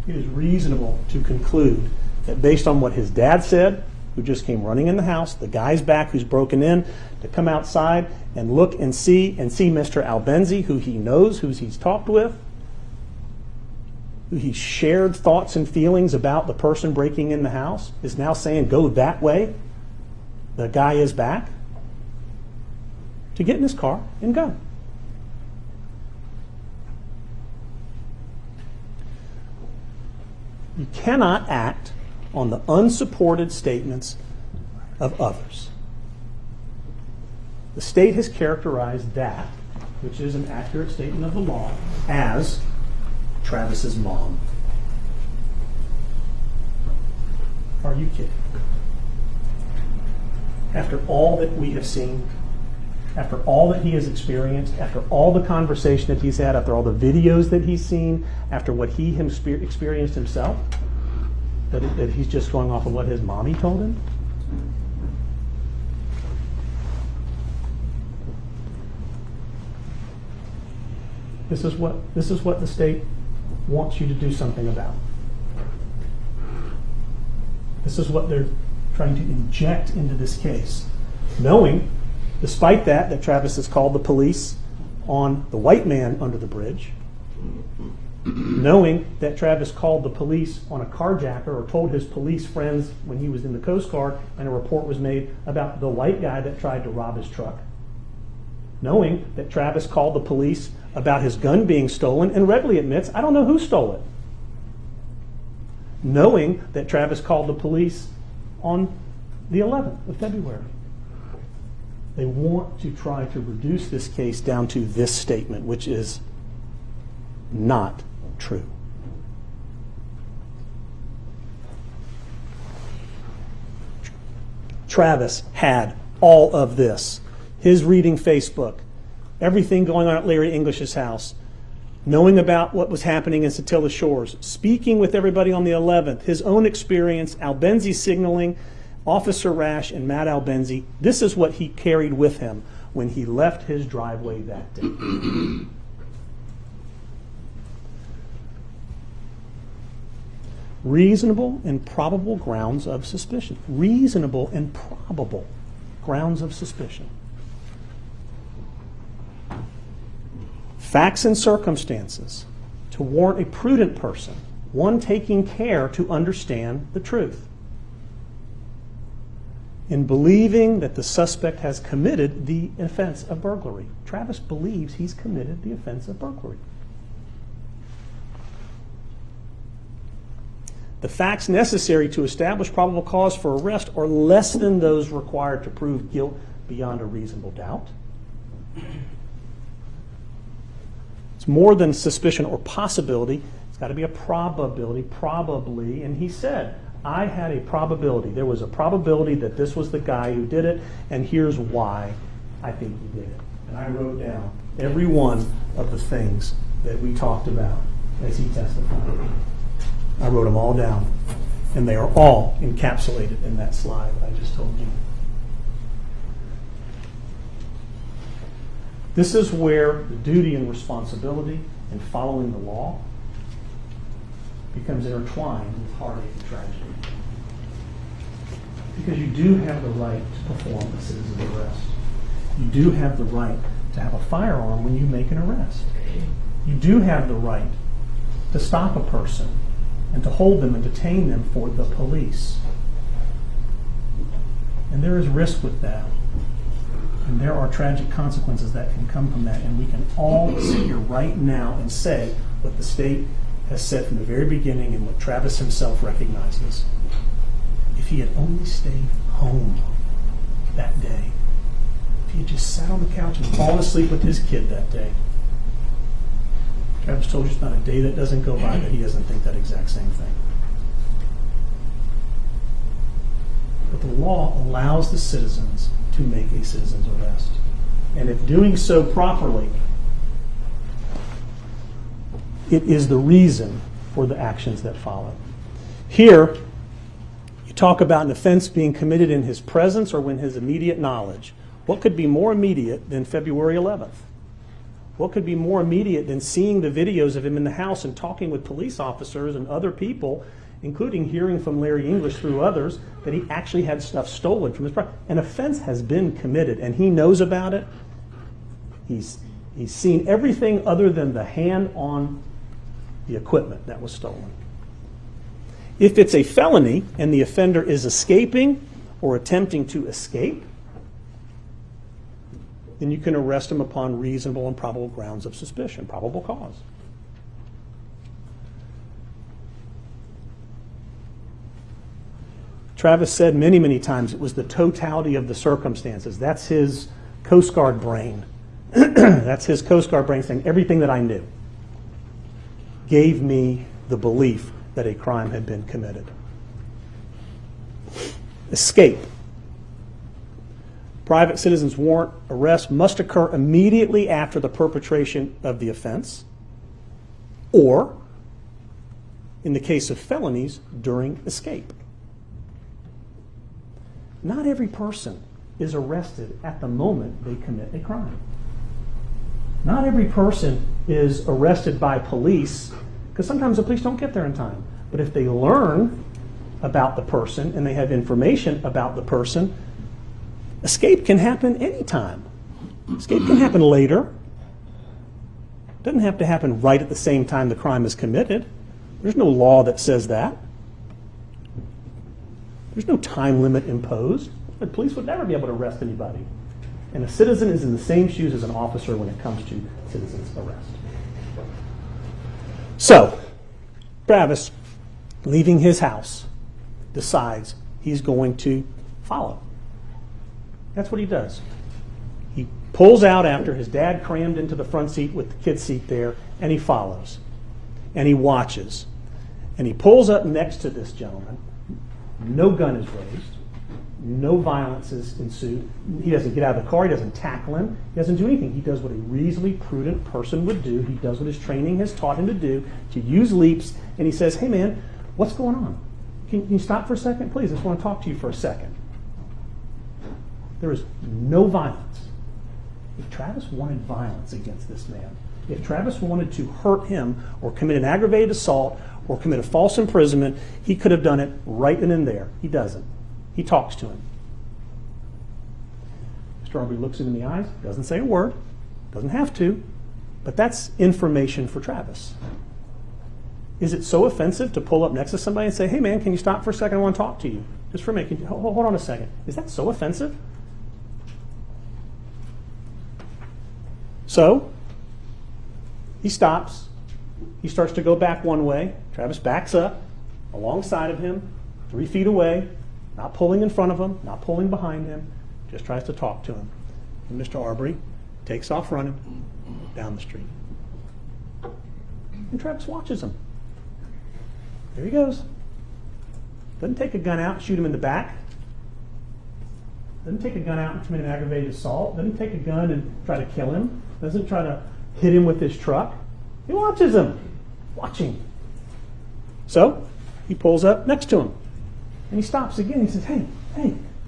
It is reasonable to conclude that based on what his dad said, who just came running in the house, the guy's back who's broken in, to come outside and look and see Mr. Albenzi, who he knows, who he's talked with, who he shared thoughts and feelings about the person breaking in the house, is now saying, go that way. The guy is back. To get in his car and go. You cannot act on the unsupported statements of others. The state has characterized that, which is an accurate statement of the law, as Travis's mom. Are you kidding? After all that we have seen, after all that he has experienced, after all the conversation that he's had, after all the videos that he's seen, after what he experienced himself, that he's just going off of what his mommy told him? This is what the state wants you to do something about. This is what they're trying to inject into this case, knowing, despite that Travis has called the police on the white man under the bridge, knowing that Travis called the police on a carjacker or told his police friends when he was in the Coast Guard and a report was made about the white guy that tried to rob his truck, knowing that Travis called the police about his gun being stolen and readily admits, I don't know who stole it, knowing that Travis called the police on the 11th of February. They want to try to reduce this case down to this statement, which is not true. Travis had all of this. His reading Facebook, everything going on at Larry English's house, knowing about what was happening in Satilla Shores, speaking with everybody on the 11th, his own experience, Albenzi signaling, Officer Rash and Matt Albenzi. This is what he carried with him when he left his driveway that day. Reasonable and probable grounds of suspicion. Reasonable and probable grounds of suspicion. Facts and circumstances to warrant a prudent person, one taking care to understand the truth, in believing that the suspect has committed the offense of burglary. Travis believes he's committed the offense of burglary. The facts necessary to establish probable cause for arrest are less than those required to prove guilt beyond a reasonable doubt. It's more than suspicion or possibility. It's got to be a probability, probably. And he said, I had a probability. There was a probability that this was the guy who did it, and here's why I think he did it. And I wrote down every one of the things that we talked about as he testified. I wrote them all down, and they are all encapsulated in that slide I just told you. This is where the duty and responsibility in following the law becomes intertwined with heartache and tragedy. Because you do have the right to perform a citizen's arrest. You do have the right to have a firearm when you make an arrest. You do have the right to stop a person and to hold them and detain them for the police. And there is risk with that. And there are tragic consequences that can come from that. And we can all sit here right now and say what the state has said from the very beginning and what Travis himself recognizes. If he had only stayed home that day, if he had just sat on the couch and fallen asleep with his kid that day, Travis told you it's not a day that doesn't go by that he doesn't think that exact same thing. But the law allows the citizens to make a citizen's arrest. And if doing so properly, it is the reason for the actions that follow. Here, you talk about an offense being committed in his presence or when his immediate knowledge. What could be more immediate than February 11th? What could be more immediate than seeing the videos of him in the house and talking with police officers and other people, including hearing from Larry English through others, that he actually had stuff stolen from his property? An offense has been committed, and he knows about it. He's seen everything other than the hand on the equipment that was stolen. If it's a felony and the offender is escaping or attempting to escape, then you can arrest him upon reasonable and probable grounds of suspicion, probable cause. Travis said many, many times it was the totality of the circumstances. That's his Coast Guard brain. That's his Coast Guard brain saying everything that I knew gave me the belief that a crime had been committed. Escape. Private citizen's warrant arrest must occur immediately after the perpetration of the offense, or, in the case of felonies, during escape. Not every person is arrested at the moment they commit a crime. Not every person is arrested by police, because sometimes the police don't get there in time. But if they learn about the person and they have information about the person, escape can happen anytime. Escape can happen later. It doesn't have to happen right at the same time the crime is committed. There's no law that says that. There's no time limit imposed. The police would never be able to arrest anybody. And a citizen is in the same shoes as an officer when it comes to citizen's arrest. So, Travis, leaving his house, decides he's going to follow. That's what he does. He pulls out after his dad crammed into the front seat with the kid seat there, and he follows. And he watches. And he pulls up next to this gentleman. No gun is raised. No violence is ensued. He doesn't get out of the car. He doesn't tackle him. He doesn't do anything. He does what a reasonably prudent person would do. He does what his training has taught him to use leaps. And he says, hey, man, what's going on? Can you stop for a second? Please, I just want to talk to you for a second. There is no violence. If Travis wanted violence against this man, if Travis wanted to hurt him or commit an aggravated assault or commit a false imprisonment, he could have done it right then and there. He doesn't. He talks to him. Mr. Arbery looks him in the eyes, doesn't say a word, doesn't have to, but that's information for Travis. Is it so offensive to pull up next to somebody and say, hey man, can you stop for a second? I want to talk to you. Just for a minute. Hold on a second. Is that so offensive? So, he stops. He starts to go back one way. Travis backs up alongside of him, 3 feet away, not pulling in front of him, not pulling behind him, just tries to talk to him. And Mr. Arbery takes off running down the street. And Travis watches him. There he goes. Doesn't take a gun out and shoot him in the back. Doesn't take a gun out and commit an aggravated assault. Doesn't take a gun and try to kill him. Doesn't try to hit him with his truck. He watches him. Watching. So, he pulls up next to him. And he stops again. He says, hey,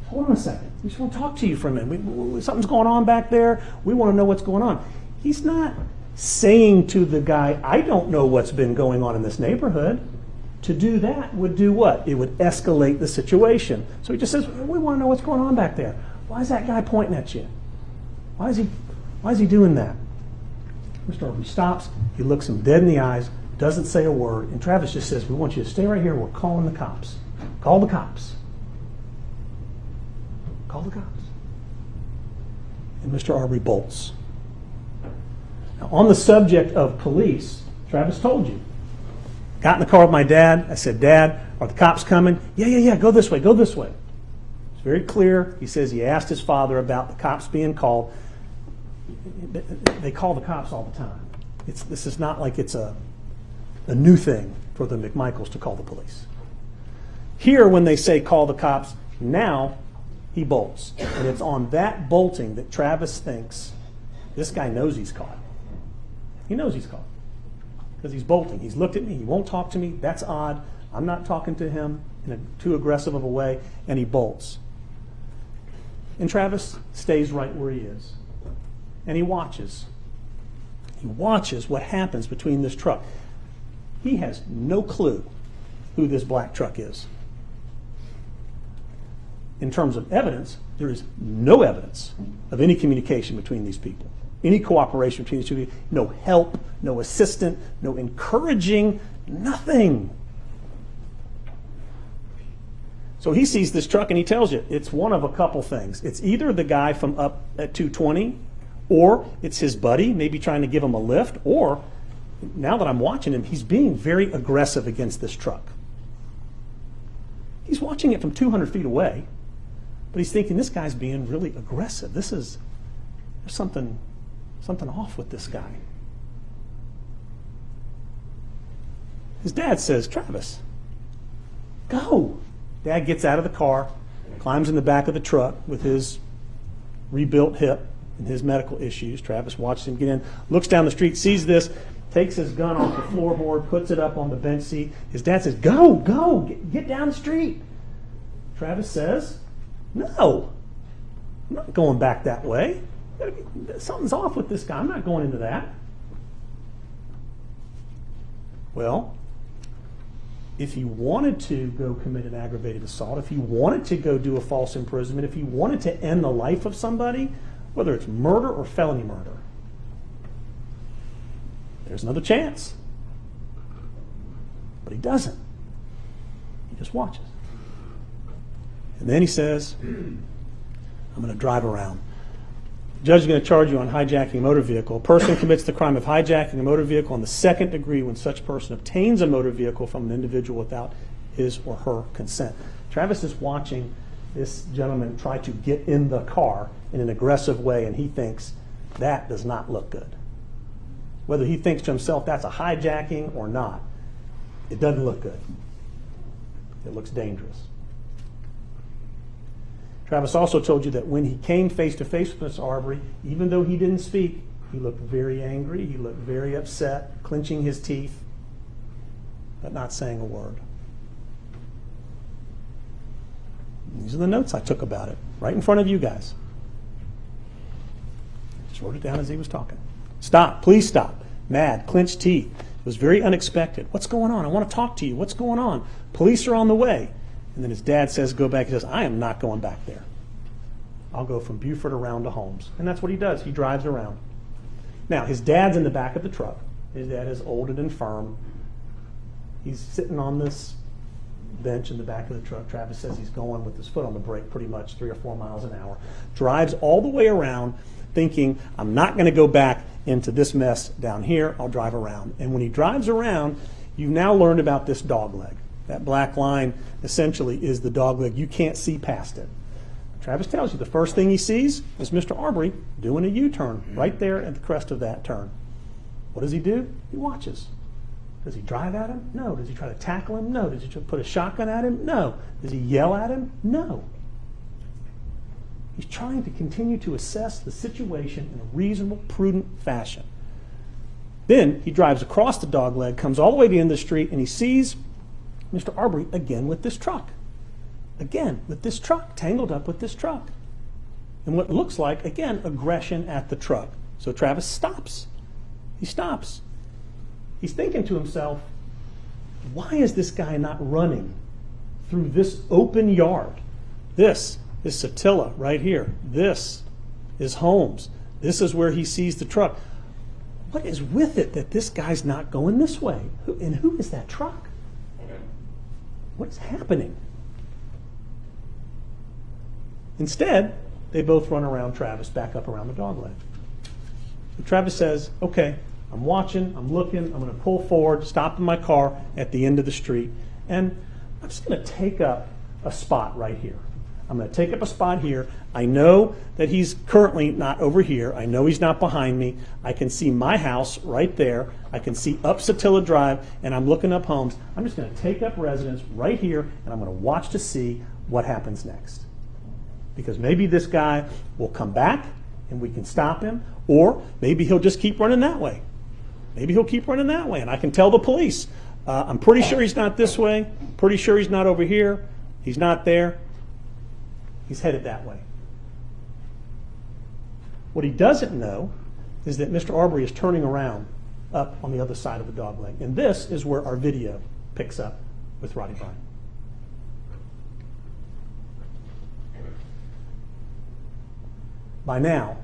hold on a second. We just want to talk to you for a minute. Something's going on back there. We want to know what's going on. He's not saying to the guy, I don't know what's been going on in this neighborhood. To do that would do what? It would escalate the situation. So he just says, we want to know what's going on back there. Why is that guy pointing at you? Why is he doing that? Mr. Arbery stops. He looks him dead in the eyes, doesn't say a word, and Travis just says, we want you to stay right here. We're calling the cops. Call the cops. Call the cops. And Mr. Arbery bolts. Now, on the subject of police, Travis told you. Got in the car with my dad. I said, Dad, are the cops coming? Yeah, go this way, go this way. It's very clear. He says he asked his father about the cops being called. They call the cops all the time. This is not like it's a new thing for the McMichaels to call the police. Here, when they say call the cops, now he bolts. And it's on that bolting that Travis thinks this guy knows he's caught. He knows he's caught because he's bolting. He's looked at me. He won't talk to me. That's odd. I'm not talking to him in a too aggressive of a way, and he bolts. And Travis stays right where he is. And he watches. He watches what happens between this truck. He has no clue who this black truck is. In terms of evidence, there is no evidence of any communication between these people, any cooperation between these two people, no help, no assistant, no encouraging, nothing. So he sees this truck and he tells you it's one of a couple things. It's either the guy from up at 220, or it's his buddy, maybe trying to give him a lift, or now that I'm watching him, he's being very aggressive against this truck. He's he's watching it from 200 feet away, but he's thinking, this guy's being really aggressive. There's something off with this guy. His dad says, Travis, go. Dad gets out of the car, climbs in the back of the truck with his rebuilt hip and his medical issues. Travis watches him get in, looks down the street, sees this, takes his gun off the floorboard, puts it up on the bench seat. His dad says, go, get down the street. Travis says, no, I'm not going back that way. Something's off with this guy. I'm not going into that. Well, if he wanted to go commit an aggravated assault, if he wanted to go do a false imprisonment, if he wanted to end the life of somebody, whether it's murder or felony murder, there's another chance. But he doesn't. He just watches. And then he says, I'm going to drive around. The judge is going to charge you on hijacking a motor vehicle. A person commits the crime of hijacking a motor vehicle in the second degree when such person obtains a motor vehicle from an individual without his or her consent. Travis is watching this gentleman try to get in the car in an aggressive way, and he thinks that does not look good. Whether he thinks to himself that's a hijacking or not, it doesn't look good. It looks dangerous. Travis also told you that when he came face to face with Miss Arbery, even though he didn't speak, he looked very angry, he looked very upset, clenching his teeth, but not saying a word. These are the notes I took about it, right in front of you guys. Just wrote it down as he was talking. Stop, please stop. Mad, clenched teeth. It was very unexpected. What's going on? I want to talk to you. What's going on? Police are on the way. And then his dad says, go back. He says, I am not going back there. I'll go from Beaufort around to Holmes. And that's what he does. He drives around. Now, his dad's in the back of the truck. His dad is old and infirm. He's sitting on this bench in the back of the truck. Travis says he's going with his foot on the brake pretty much 3 or 4 miles an hour. Drives all the way around thinking, I'm not going to go back into this mess down here. I'll drive around. And when he drives around, you've now learned about this dog leg. That black line essentially is the dog leg. You can't see past it. Travis tells you the first thing he sees is Mr. Arbery doing a U-turn right there at the crest of that turn. What does he do? He watches. Does he drive at him? No. Does he try to tackle him? No. Does he try to put a shotgun at him? No. Does he yell at him? No. He's trying to continue to assess the situation in a reasonable, prudent fashion. Then he drives across the dog leg, comes all the way to the end of the street, and he sees Mr. Arbery again with this truck. Again, with this truck, tangled up with this truck. And what looks like, again, aggression at the truck. So Travis stops. He stops. He's thinking to himself, why is this guy not running through this open yard? This is Satilla right here. This is Holmes. This is where he sees the truck. What is with it that this guy's not going this way? And who is that truck? What's happening? Instead, they both run around Travis, back up around the dog leg. So Travis says, okay, I'm watching, I'm looking, I'm going to pull forward, stop in my car at the end of the street, and I'm just going to take up a spot right here. I'm going to take up a spot here. I know that he's currently not over here. I know he's not behind me. I can see my house right there. I can see up Satilla Drive, and I'm looking up Holmes. I'm just going to take up residence right here, and I'm going to watch to see what happens next. Because maybe this guy will come back, and we can stop him, or maybe he'll just keep running that way. Maybe he'll keep running that way, and I can tell the police, I'm pretty sure he's not this way, pretty sure he's not over here, he's not there. He's headed that way. What he doesn't know is that Mr. Arbery is turning around up on the other side of the dog leg. And this is where our video picks up with Roddy Bryan. By now,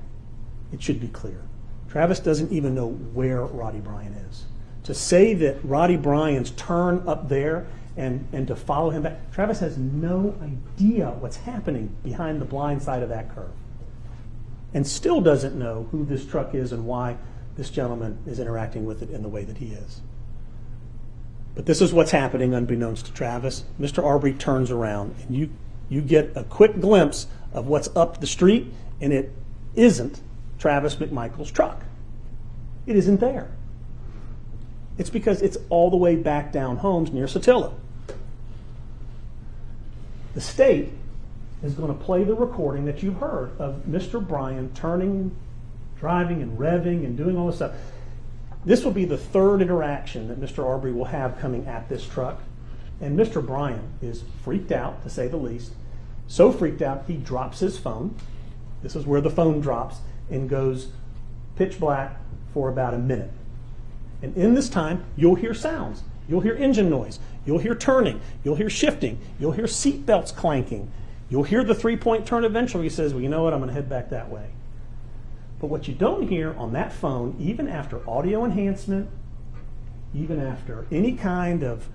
it should be clear. Travis doesn't even know where Roddy Bryan is. To say that Roddy Bryan's turn up there and to follow him back, Travis has no idea what's happening behind the blind side of that curve. And still doesn't know who this truck is and why this gentleman is interacting with it in the way that he is. But this is what's happening unbeknownst to Travis. Mr. Arbery turns around, and you get a quick glimpse of what's up the street, and it isn't Travis McMichael's truck. It isn't there. It's because it's all the way back down Holmes near Satilla. The state is going to play the recording that you heard of Mr. Bryan turning, driving and revving and doing all this stuff. This will be the third interaction that Mr. Arbery will have coming at this truck. And Mr. Bryan is freaked out, to say the least. So freaked out, he drops his phone. This is where the phone drops and goes pitch black for about a minute. And in this time, you'll hear sounds. You'll hear engine noise. You'll hear turning. You'll hear shifting. You'll hear seat belts clanking. You'll hear the three-point turn eventually. He says, well, you know what? I'm going to head back that way. But what you don't hear on that phone, even after audio enhancement, even after any kind of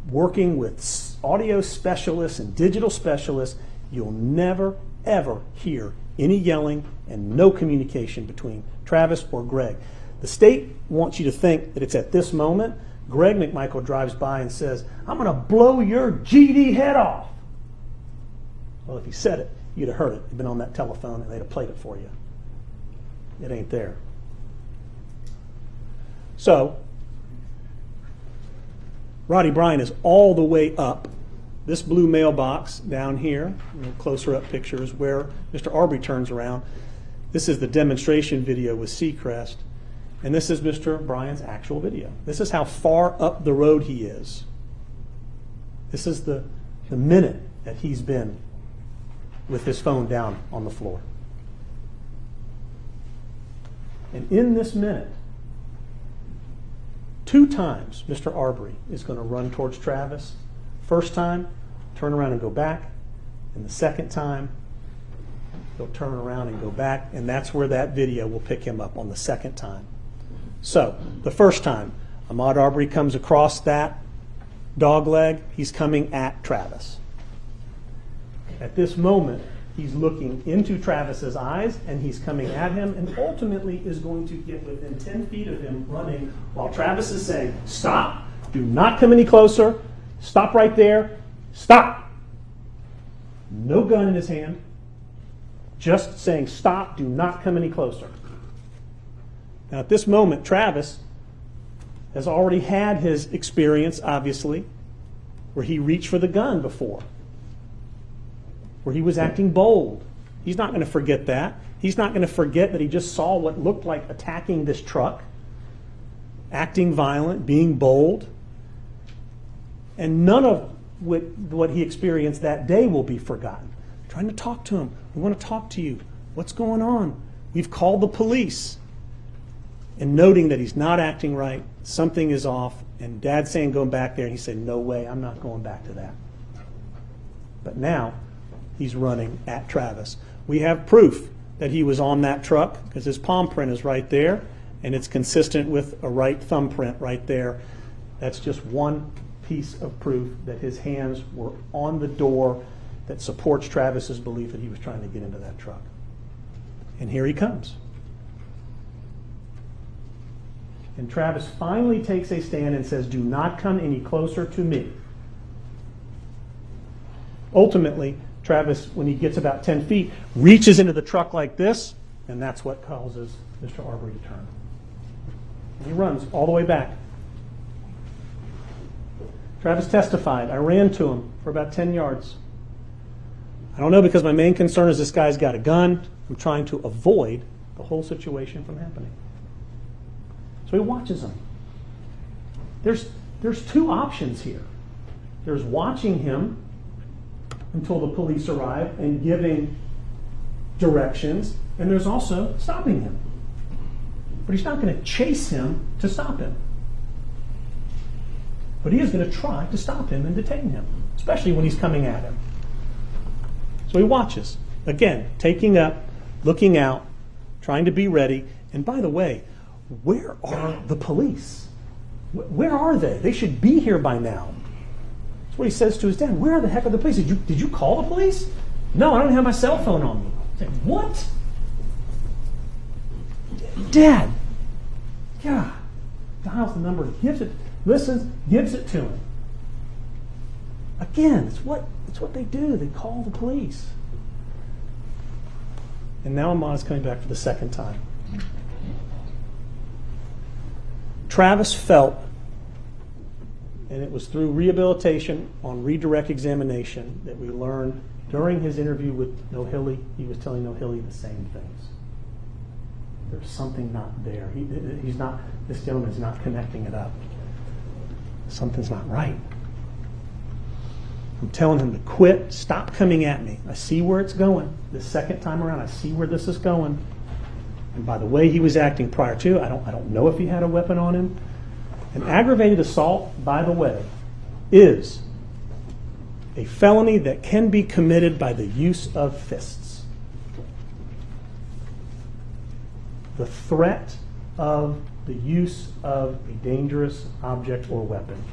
working with audio specialists and digital specialists, you'll never, ever hear any yelling and no communication between Travis or Greg. The state wants you to think that it's at this moment Greg McMichael drives by and says, I'm going to blow your GD head off. Well, if he said it, you'd have heard it. You'd been on that telephone and they'd have played it for you. It ain't there. So, Roddy Bryan is all the way up. This blue mailbox down here, closer up pictures where Mr. Arbery turns around. This is the demonstration video with Seacrest. And this is Mr. Bryan's actual video. This is how far up the road he is. This is the minute that he's been with his phone down on the floor. And in this minute, 2 times Mr. Arbery is going to run towards Travis. First time, turn around and go back. And the second time, he'll turn around and go back. And that's where that video will pick him up, on the second time. So, the first time, Ahmaud Arbery comes across that dog leg, he's coming at Travis. At this moment, he's looking into Travis's eyes, and he's coming at him, and ultimately is going to get within 10 feet of him running, while Travis is saying, stop, do not come any closer, stop right there, stop. No gun in his hand, just saying, stop, do not come any closer. Now, at this moment, Travis has already had his experience, obviously, where he reached for the gun before, where he was acting bold. He's not going to forget that. He's not going to forget that he just saw what looked like attacking this truck, acting violent, being bold. And none of what he experienced that day will be forgotten. Trying to talk to him. We want to talk to you. What's going on? We've called the police. And noting that he's not acting right, something is off, and Dad's saying go back there, and he said, no way, I'm not going back to that. But now, he's running at Travis. We have proof that he was on that truck, because his palm print is right there, and it's consistent with a right thumbprint right there. That's just one piece of proof that his hands were on the door that supports Travis's belief that he was trying to get into that truck. And here he comes. And Travis finally takes a stand and says, do not come any closer to me. Ultimately, Travis, when he gets about 10 feet, reaches into the truck like this, and that's what causes Mr. Arbery to turn. And he runs all the way back. Travis testified, I ran to him for about 10 yards. I don't know, because my main concern is this guy's got a gun. I'm trying to avoid the whole situation from happening. So he watches him. There's 2 options here. There's watching him until the police arrive and giving directions, and there's also stopping him. But he's not going to chase him to stop him. But he is going to try to stop him and detain him, especially when he's coming at him. So he watches. Again, taking up, looking out, trying to be ready. And by the way, where are the police? Where are they? They should be here by now. That's what he says to his dad. Where the heck are the police? Did you call the police? No, I don't have my cell phone on me. He's like, what? Dad. God. Dials the number, gives it. listens, gives it to him. Again, it's what they do. They call the police. And now Ahmaud is coming back for the second time. Travis felt, and it was through rehabilitation on redirect examination that we learned during his interview with Nohilly, he was telling Nohilly the same things. There's something not there. This gentleman's not connecting it up. Something's not right. I'm telling him to quit, stop coming at me. I see where it's going. The second time around, I see where this is going. And by the way he was acting prior to, I don't know if he had a weapon on him. An aggravated assault, by the way, is a felony that can be committed by the use of fists. The threat of the use of a dangerous object or weapon.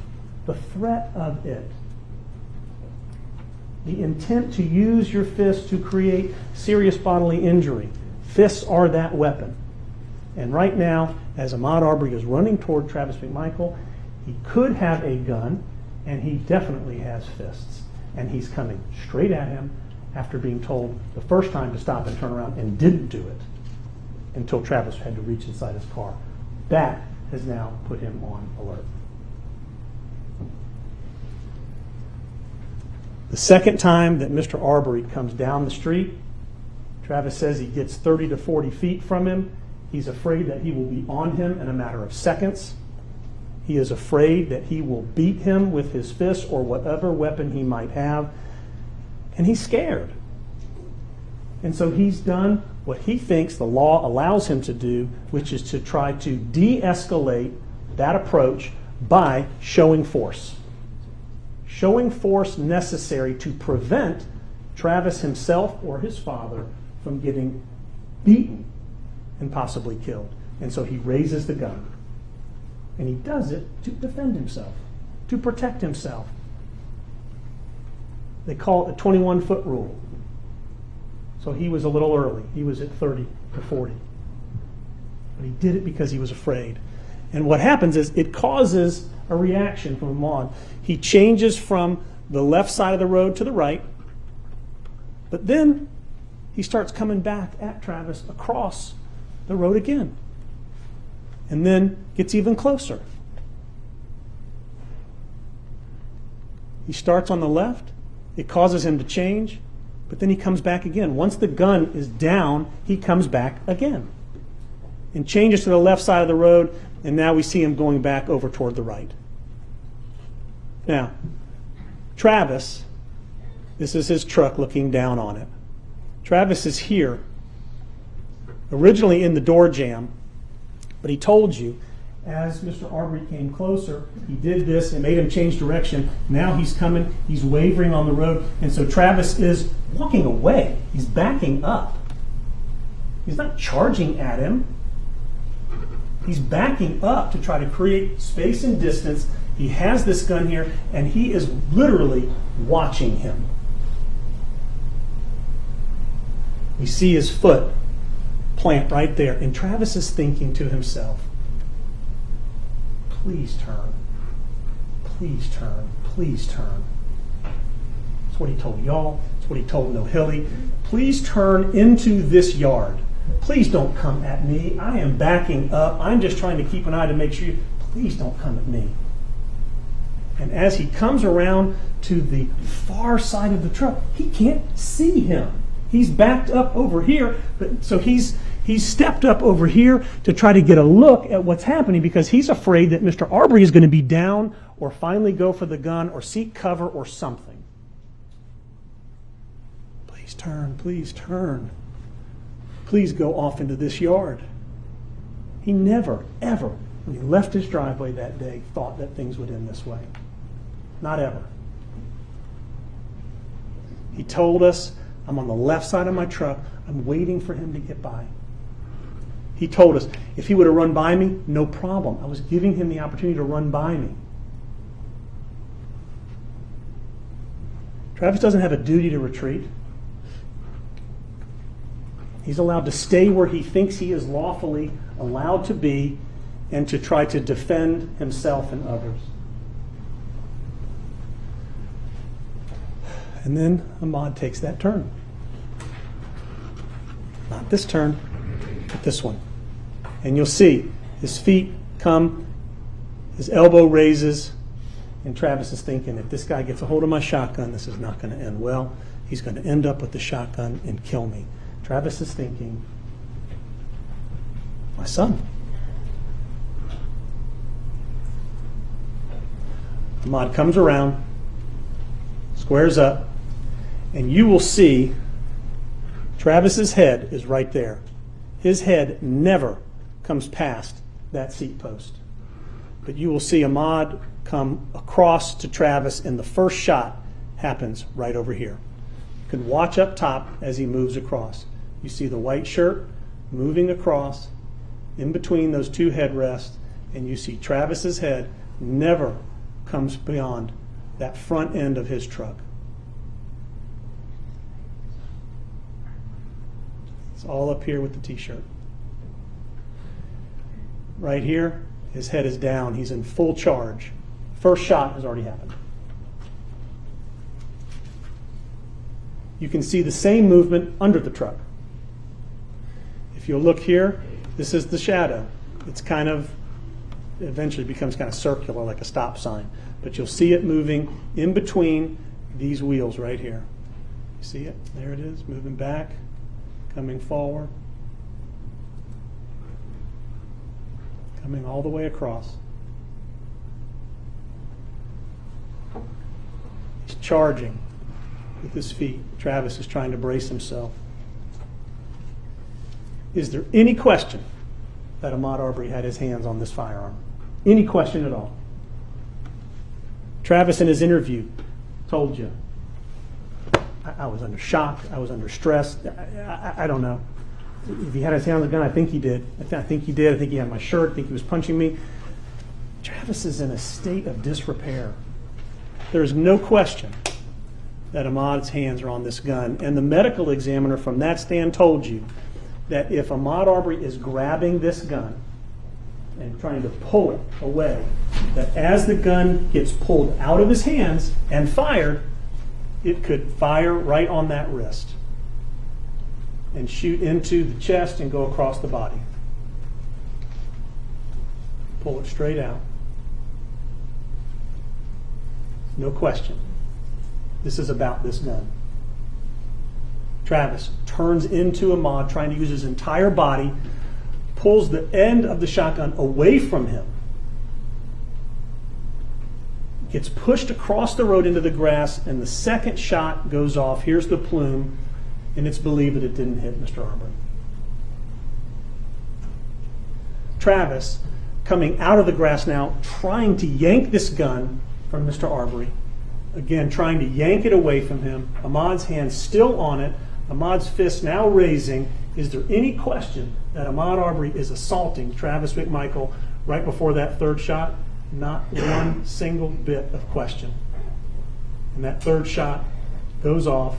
The threat of it. The intent to use your fist to create serious bodily injury. Fists are that weapon. And right now, as Ahmaud Arbery is running toward Travis McMichael, he could have a gun, and he definitely has fists. And he's coming straight at him after being told the first time to stop and turn around and didn't do it until Travis had to reach inside his car. That has now put him on alert. The second time that Mr. Arbery comes down the street, Travis says he gets 30 to 40 feet from him. He's afraid that he will be on him in a matter of seconds. He is afraid that he will beat him with his fist or whatever weapon he might have. And he's scared. And so he's done what he thinks the law allows him to do, which is to try to de-escalate that approach by showing force. Showing force necessary to prevent Travis himself or his father from getting beaten and possibly killed. And so he raises the gun. And he does it to defend himself, to protect himself. They call it the 21-foot rule. So he was a little early. He was at 30 to 40. But he did it because he was afraid. And what happens is it causes a reaction from Ahmaud. He changes from the left side of the road to the right, but then he starts coming back at Travis across the road again, and then gets even closer. He starts on the left, it causes him to change, but then he comes back again. Once the gun is down, he comes back again and changes to the left side of the road, and now we see him going back over toward the right. Now, Travis, this is his truck looking down on it. Travis is here, originally in the door jamb, but he told you, as Mr. Arbery came closer, he did this and made him change direction. Now he's coming, he's wavering on the road, and so Travis is walking away. He's backing up. He's not charging at him. He's backing up to try to create space and distance. He has this gun here, and he is literally watching him. We see his foot plant right there, and Travis is thinking to himself, please turn, please turn, please turn. That's what he told y'all. That's what he told Nohilly. Please turn into this yard. Please don't come at me. I am backing up. I'm just trying to keep an eye to make sure. Please don't come at me. And as he comes around to the far side of the truck, he can't see him. He's backed up over here, but so he's stepped up over here to try to get a look at what's happening because he's afraid that Mr. Arbery is going to be down or finally go for the gun or seek cover or something. Please turn, please turn. Please go off into this yard. He never, ever, when he left his driveway that day, thought that things would end this way. Not ever. He told us, I'm on the left side of my truck. I'm waiting for him to get by. He told us, if he would have run by me, no problem. I was giving him the opportunity to run by me. Travis doesn't have a duty to retreat. He's allowed to stay where he thinks he is lawfully allowed to be and to try to defend himself and others. And then Ahmaud takes that turn. Not this turn, but this one. And you'll see his feet come, his elbow raises, and Travis is thinking, if this guy gets a hold of my shotgun, this is not going to end well. He's going to end up with the shotgun and kill me. Travis is thinking, my son. Ahmaud comes around, squares up, and you will see Travis's head is right there. His head never comes past that seat post. But you will see Ahmaud come across to Travis, and the first shot happens right over here. You can watch up top as he moves across. You see the white shirt moving across in between those two headrests, and you see Travis's head never comes beyond that front end of his truck. It's all up here with the t-shirt. Right here, his head is down. He's in full charge. First shot has already happened. You can see the same movement under the truck. If you'll look here, this is the shadow. It's kind of, eventually becomes kind of circular like a stop sign. But you'll see it moving in between these wheels right here. You see it? There it is, moving back, coming forward, coming all the way across. He's charging with his feet. Travis is trying to brace himself. Is there any question that Ahmaud Arbery had his hands on this firearm? Any question at all? Travis, in his interview, told you, I was under shock, I was under stress, I don't know. If he had his hand on the gun, I think he did. I think he did. I think he had my shirt. I think he was punching me. Travis is in a state of disrepair. There is no question that Ahmaud's hands are on this gun. And the medical examiner from that stand told you that if Ahmaud Arbery is grabbing this gun and trying to pull it away, that as the gun gets pulled out of his hands and fired, it could fire right on that wrist and shoot into the chest and go across the body. Pull it straight out. No question. This is about this gun. Travis turns into Ahmaud, trying to use his entire body, pulls the end of the shotgun away from him, gets pushed across the road into the grass, and the second shot goes off. Here's the plume, and it's believed that it didn't hit Mr. Arbery. Travis, coming out of the grass now, trying to yank this gun from Mr. Arbery. Again, trying to yank it away from him. Ahmaud's hand still on it. Ahmaud's fist now raising. Is there any question that Ahmaud Arbery is assaulting Travis McMichael right before that third shot? Not one single bit of question. And that third shot goes off.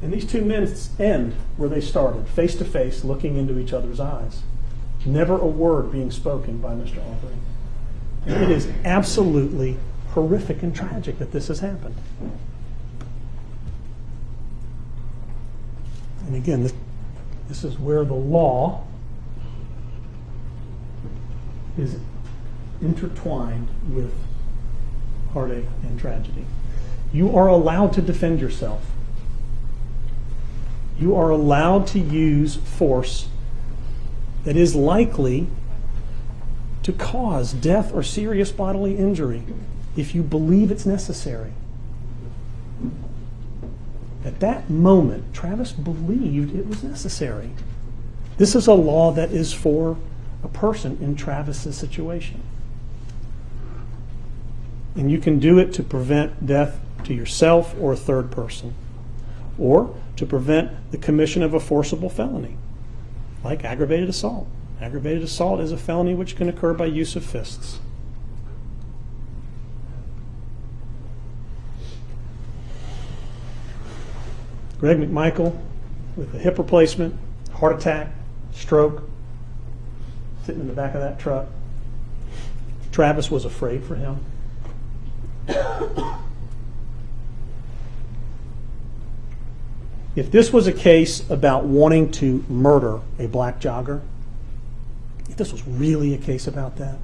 And these two men end where they started, face to face, looking into each other's eyes. Never a word being spoken by Mr. Arbery. And it is absolutely horrific and tragic that this has happened. And again, this is where the law is intertwined with heartache and tragedy. You are allowed to defend yourself. You are allowed to use force that is likely to cause death or serious bodily injury if you believe it's necessary. At that moment, Travis believed it was necessary. This is a law that is for a person in Travis's situation. And you can do it to prevent death to yourself or a third person, or to prevent the commission of a forcible felony, like aggravated assault. Aggravated assault is a felony which can occur by use of fists. Greg McMichael with a hip replacement, heart attack, stroke, sitting in the back of that truck. Travis was afraid for him. If this was a case about wanting to murder a black jogger, if this was really a case about that,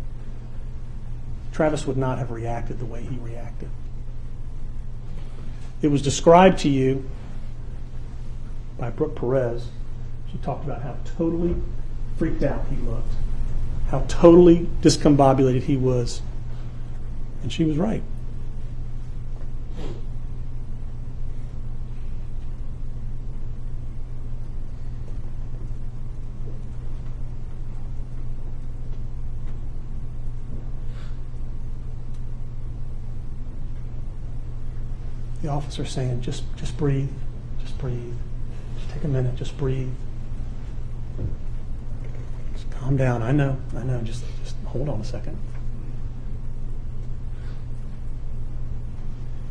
Travis would not have reacted the way he reacted. It was described to you by Brooke Perez. She talked about how totally freaked out he looked, how totally discombobulated he was, and she was right. The officer saying, just breathe, just breathe. Just take a minute, just breathe. Just calm down. I know, just hold on a second.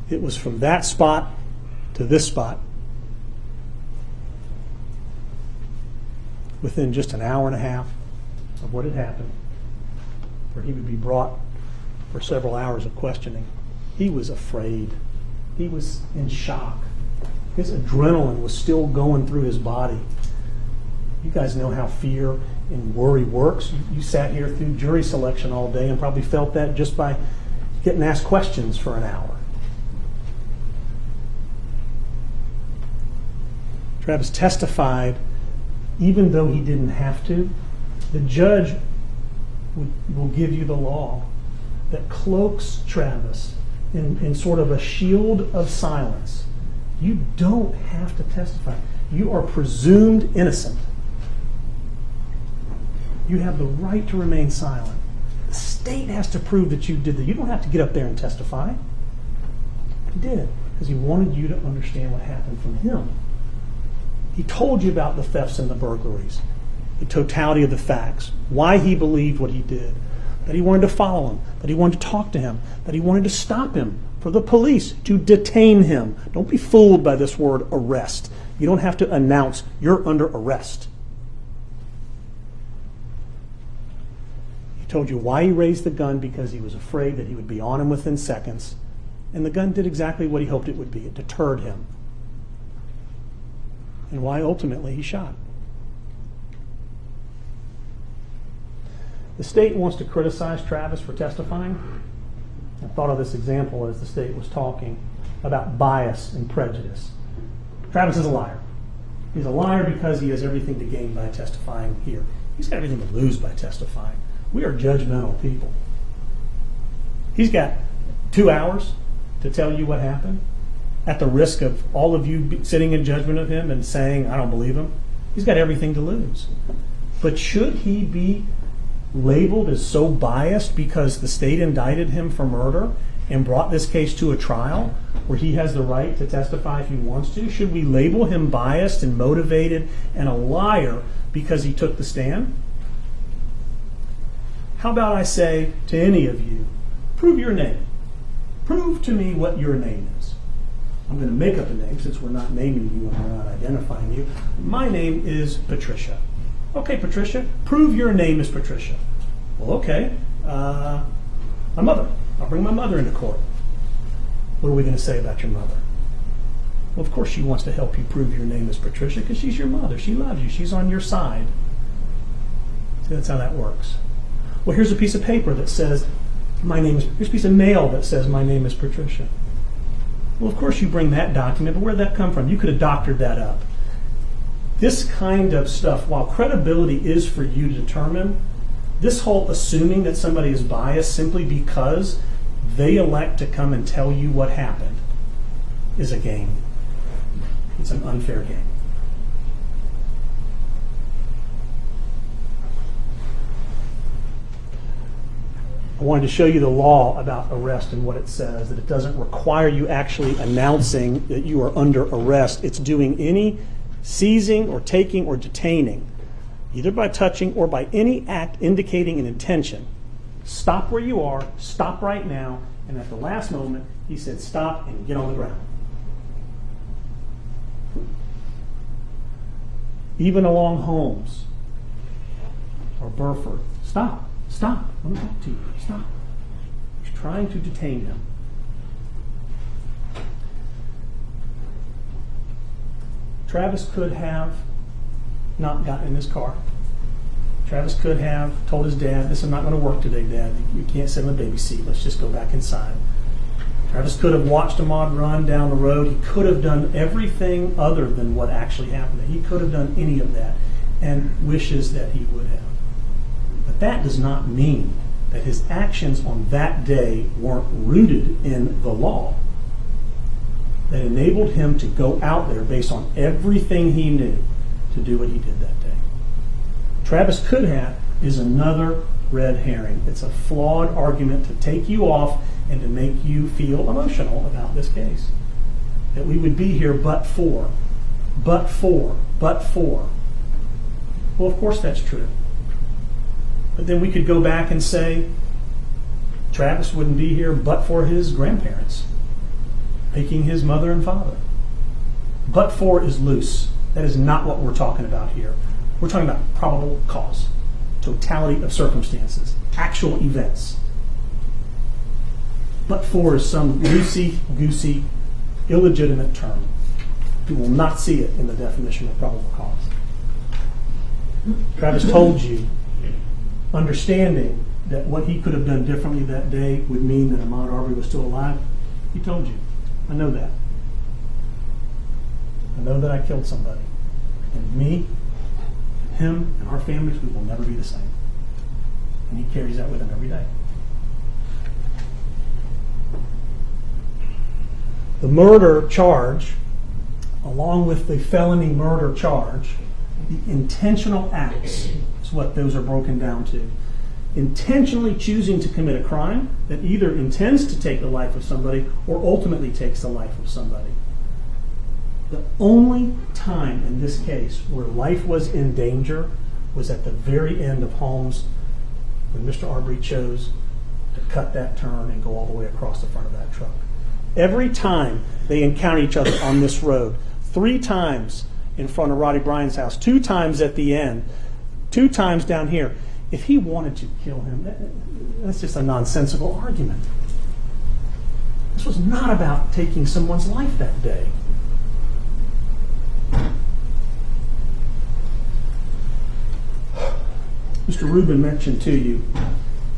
It was from that spot to this spot within just an hour and a half of what had happened, where he would be brought for several hours of questioning. He was afraid. He was in shock. His adrenaline was still going through his body. You guys know how fear and worry works. You sat here through jury selection all day and probably felt that just by getting asked questions for an hour. Travis testified, even though he didn't have to. The judge will give you the law that cloaks Travis in sort of a shield of silence. You don't have to testify. You are presumed innocent. You have the right to remain silent. The state has to prove that you did that. You don't have to get up there and testify. He did, because he wanted you to understand what happened from him. He told you about the thefts and the burglaries, the totality of the facts, why he believed what he did, that he wanted to follow him, that he wanted to talk to him, that he wanted to stop him, for the police to detain him. Don't be fooled by this word arrest. You don't have to announce you're under arrest. He told you why he raised the gun, because he was afraid that he would be on him within seconds, and the gun did exactly what he hoped it would be. It deterred him. And why ultimately he shot. The state wants to criticize Travis for testifying. I thought of this example as the state was talking about bias and prejudice. Travis is a liar. He's a liar because he has everything to gain by testifying here. He's got everything to lose by testifying. We are judgmental people. He's got 2 hours to tell you what happened, at the risk of all of you sitting in judgment of him and saying, I don't believe him. He's got everything to lose. But should he be labeled as so biased because the state indicted him for murder and brought this case to a trial where he has the right to testify if he wants to? Should we label him biased and motivated and a liar because he took the stand? How about I say to any of you, prove your name. Prove to me what your name is. I'm going to make up a name since we're not naming you and we're not identifying you. My name is Patricia. Okay, Patricia, prove your name is Patricia. Well, okay, my mother. I'll bring my mother into court. What are we going to say about your mother? Well, of course she wants to help you prove your name is Patricia because she's your mother. She loves you. She's on your side. See, that's how that works. Well, here's a piece of paper that says, here's a piece of mail that says my name is Patricia. Well, of course you bring that document, but where'd that come from? You could have doctored that up. This kind of stuff, while credibility is for you to determine, this whole assuming that somebody is biased simply because they elect to come and tell you what happened is a game. It's an unfair game. I wanted to show you the law about arrest and what it says, that it doesn't require you actually announcing that you are under arrest. It's doing any seizing or taking or detaining, either by touching or by any act indicating an intention. Stop where you are, stop right now, and at the last moment, he said stop and get on the ground. Even along Holmes or Burford, Stop. Stop. Let me talk to you. Stop. He's trying to detain him. Travis could have not gotten in his car. Travis could have told his dad, "This is not going to work today, Dad. You can't sit in the baby seat. Let's just go back inside." Travis could have watched Ahmaud run down the road. He could have done everything other than what actually happened. He could have done any of that and wishes that he would have. But that does not mean that his actions on that day weren't rooted in the law that enabled him to go out there based on everything he knew to do what he did that day. Travis could have is another red herring. It's a flawed argument to take you off and to make you feel emotional about this case. That we would be here but for. Well, of course that's true. But then we could go back and say Travis wouldn't be here but for his grandparents making his mother and father. But for is loose. That is not what we're talking about here. We're talking about probable cause, totality of circumstances, actual events. But for is some loosey-goosey, illegitimate term. You will not see it in the definition of probable cause. Travis told you, understanding that what he could have done differently that day would mean that Ahmaud Arbery was still alive. He told you. I know that. I know that I killed somebody. And me, him, and our families, we will never be the same. And he carries that with him every day. The murder charge, along with the felony murder charge, the intentional acts is what those are broken down to. Intentionally choosing to commit a crime that either intends to take the life of somebody or ultimately takes the life of somebody. The only time in this case where life was in danger was at the very end of Holmes when Mr. Arbery chose to cut that turn and go all the way across the front of that truck. Every time they encounter each other on this road, 3 times in front of Roddy Bryan's house, 2 times at the end, 2 times down here. If he wanted to kill him, that's just a nonsensical argument. This was not about taking someone's life that day. Mr. Rubin mentioned to you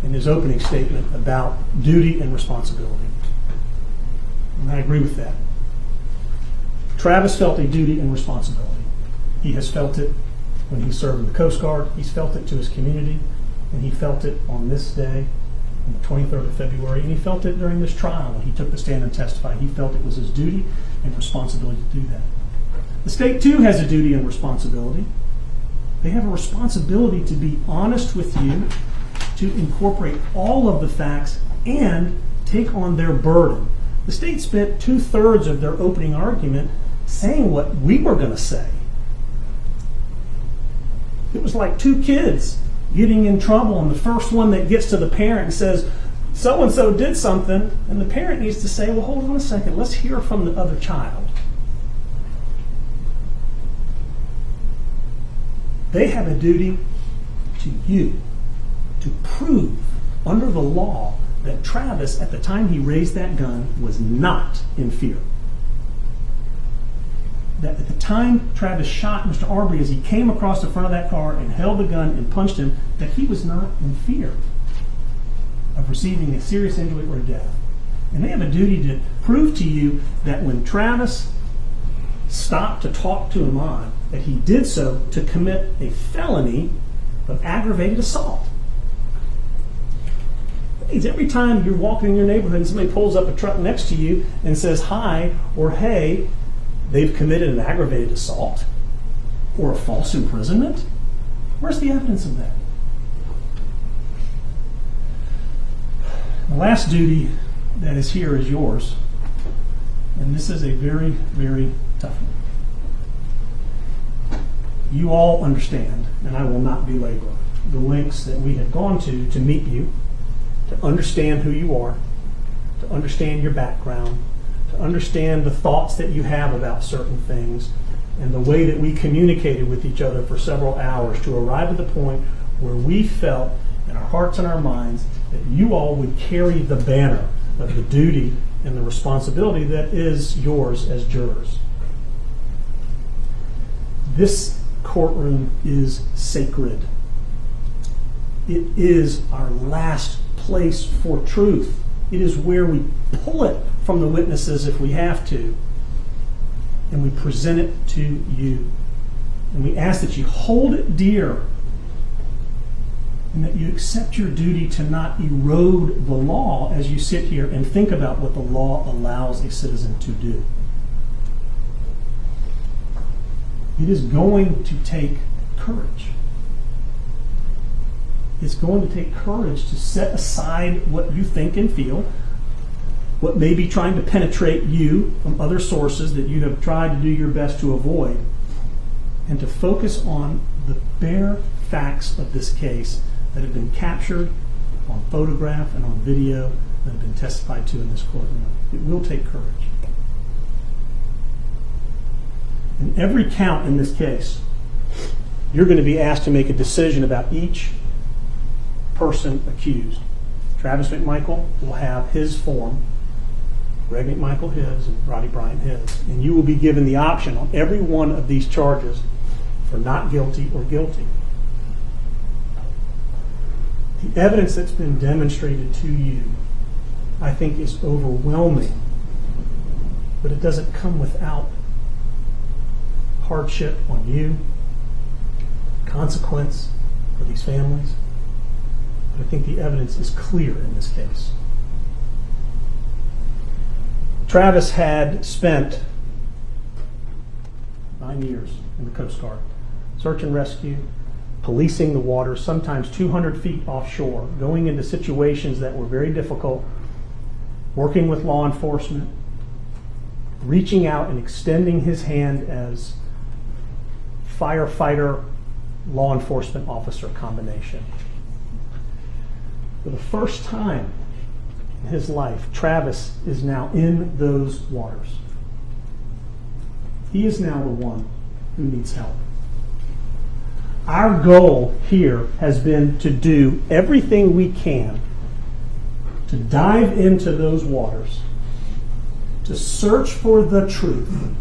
in his opening statement about duty and responsibility. And I agree with that. Travis felt a duty and responsibility. He has felt it when he served in the Coast Guard. He's felt it to his community, and he felt it on this day, on the 23rd of February, and he felt it during this trial when he took the stand and testified. He felt it was his duty and responsibility to do that. The state, too, has a duty and responsibility. They have a responsibility to be honest with you, to incorporate all of the facts, and take on their burden. The state spent 2/3 of their opening argument saying what we were going to say. It was like 2 kids getting in trouble, and the first one that gets to the parent and says, so-and-so did something, and the parent needs to say, well, hold on a second, let's hear from the other child. They have a duty to you to prove under the law that Travis, at the time he raised that gun, was not in fear. That at the time Travis shot Mr. Arbery, as he came across the front of that car and held the gun and punched him, that he was not in fear of receiving a serious injury or death. And they have a duty to prove to you that when Travis stopped to talk to Ahmaud, that he did so to commit a felony of aggravated assault. That means every time you're walking in your neighborhood and somebody pulls up a truck next to you and says hi or hey, they've committed an aggravated assault or a false imprisonment. Where's the evidence of that? The last duty that is here is yours, and this is a very, very tough one. You all understand, and I will not belabor, the lengths that we have gone to meet you, to understand who you are, to understand your background, to understand the thoughts that you have about certain things, and the way that we communicated with each other for several hours to arrive at the point where we felt in our hearts and our minds that you all would carry the banner of the duty and the responsibility that is yours as jurors. This courtroom is sacred. It is our last place for truth. It is where we pull it from the witnesses if we have to, and we present it to you. And we ask that you hold it dear and that you accept your duty to not erode the law as you sit here and think about what the law allows a citizen to do. It is going to take courage. It's going to take courage to set aside what you think and feel, what may be trying to penetrate you from other sources that you have tried to do your best to avoid, and to focus on the bare facts of this case that have been captured on photograph and on video that have been testified to in this courtroom. It will take courage. In every count in this case, you're going to be asked to make a decision about each person accused. Travis McMichael will have his form, Greg McMichael his, and Roddy Bryan his. And you will be given the option on every one of these charges for not guilty or guilty. The evidence that's been demonstrated to you, I think, is overwhelming, but it doesn't come without hardship on you, consequence for these families. But I think the evidence is clear in this case. Travis had spent 9 years in the Coast Guard, search and rescue, policing the water, sometimes 200 feet offshore, going into situations that were very difficult, working with law enforcement, reaching out and extending his hand as firefighter, law enforcement officer combination. For the first time in his life, Travis is now in those waters. He is now the one who needs help. Our goal here has been to do everything we can to dive into those waters, to search for the truth,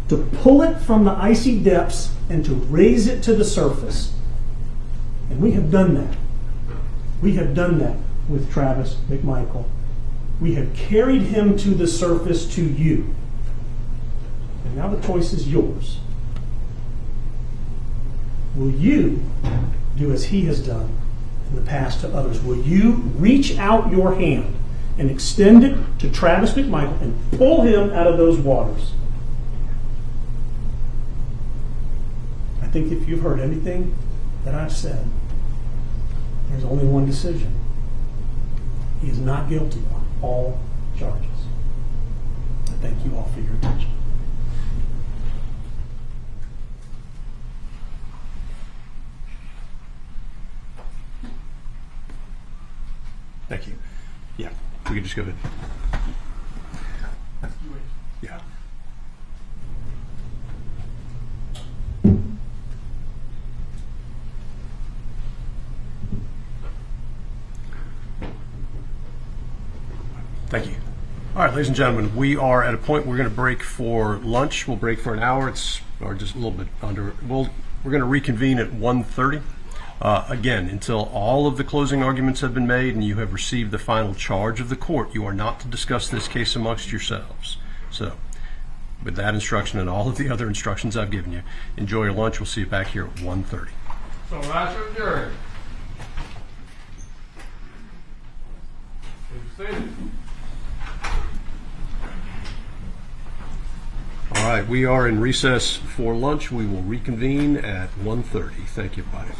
to pull it from the icy depths and to raise it to the surface. And we have done that. We have done that with Travis McMichael. We have carried him to the surface to you. And now the choice is yours. Will you do as he has done in the past to others? Will you reach out your hand and extend it to Travis McMichael and pull him out of those waters? I think if you've heard anything that I've said, there's only one decision. He is not guilty on all charges. I thank you all for your attention. Thank you. Yeah, we can just go ahead. Yeah. Thank you. All right, ladies and gentlemen, we are at a point we're going to break for lunch. We'll break for an hour. Or just a little bit under. We're going to reconvene at 1:30. Again, until all of the closing arguments have been made and you have received the final charge of the court, you are not to discuss this case amongst yourselves. So, with that instruction and all of the other instructions I've given you, enjoy your lunch. We'll see you back here at 1:30. So rise for adjourned. Please be seated. All right, we are in recess for lunch. We will reconvene at 1:30. Thank you, everybody.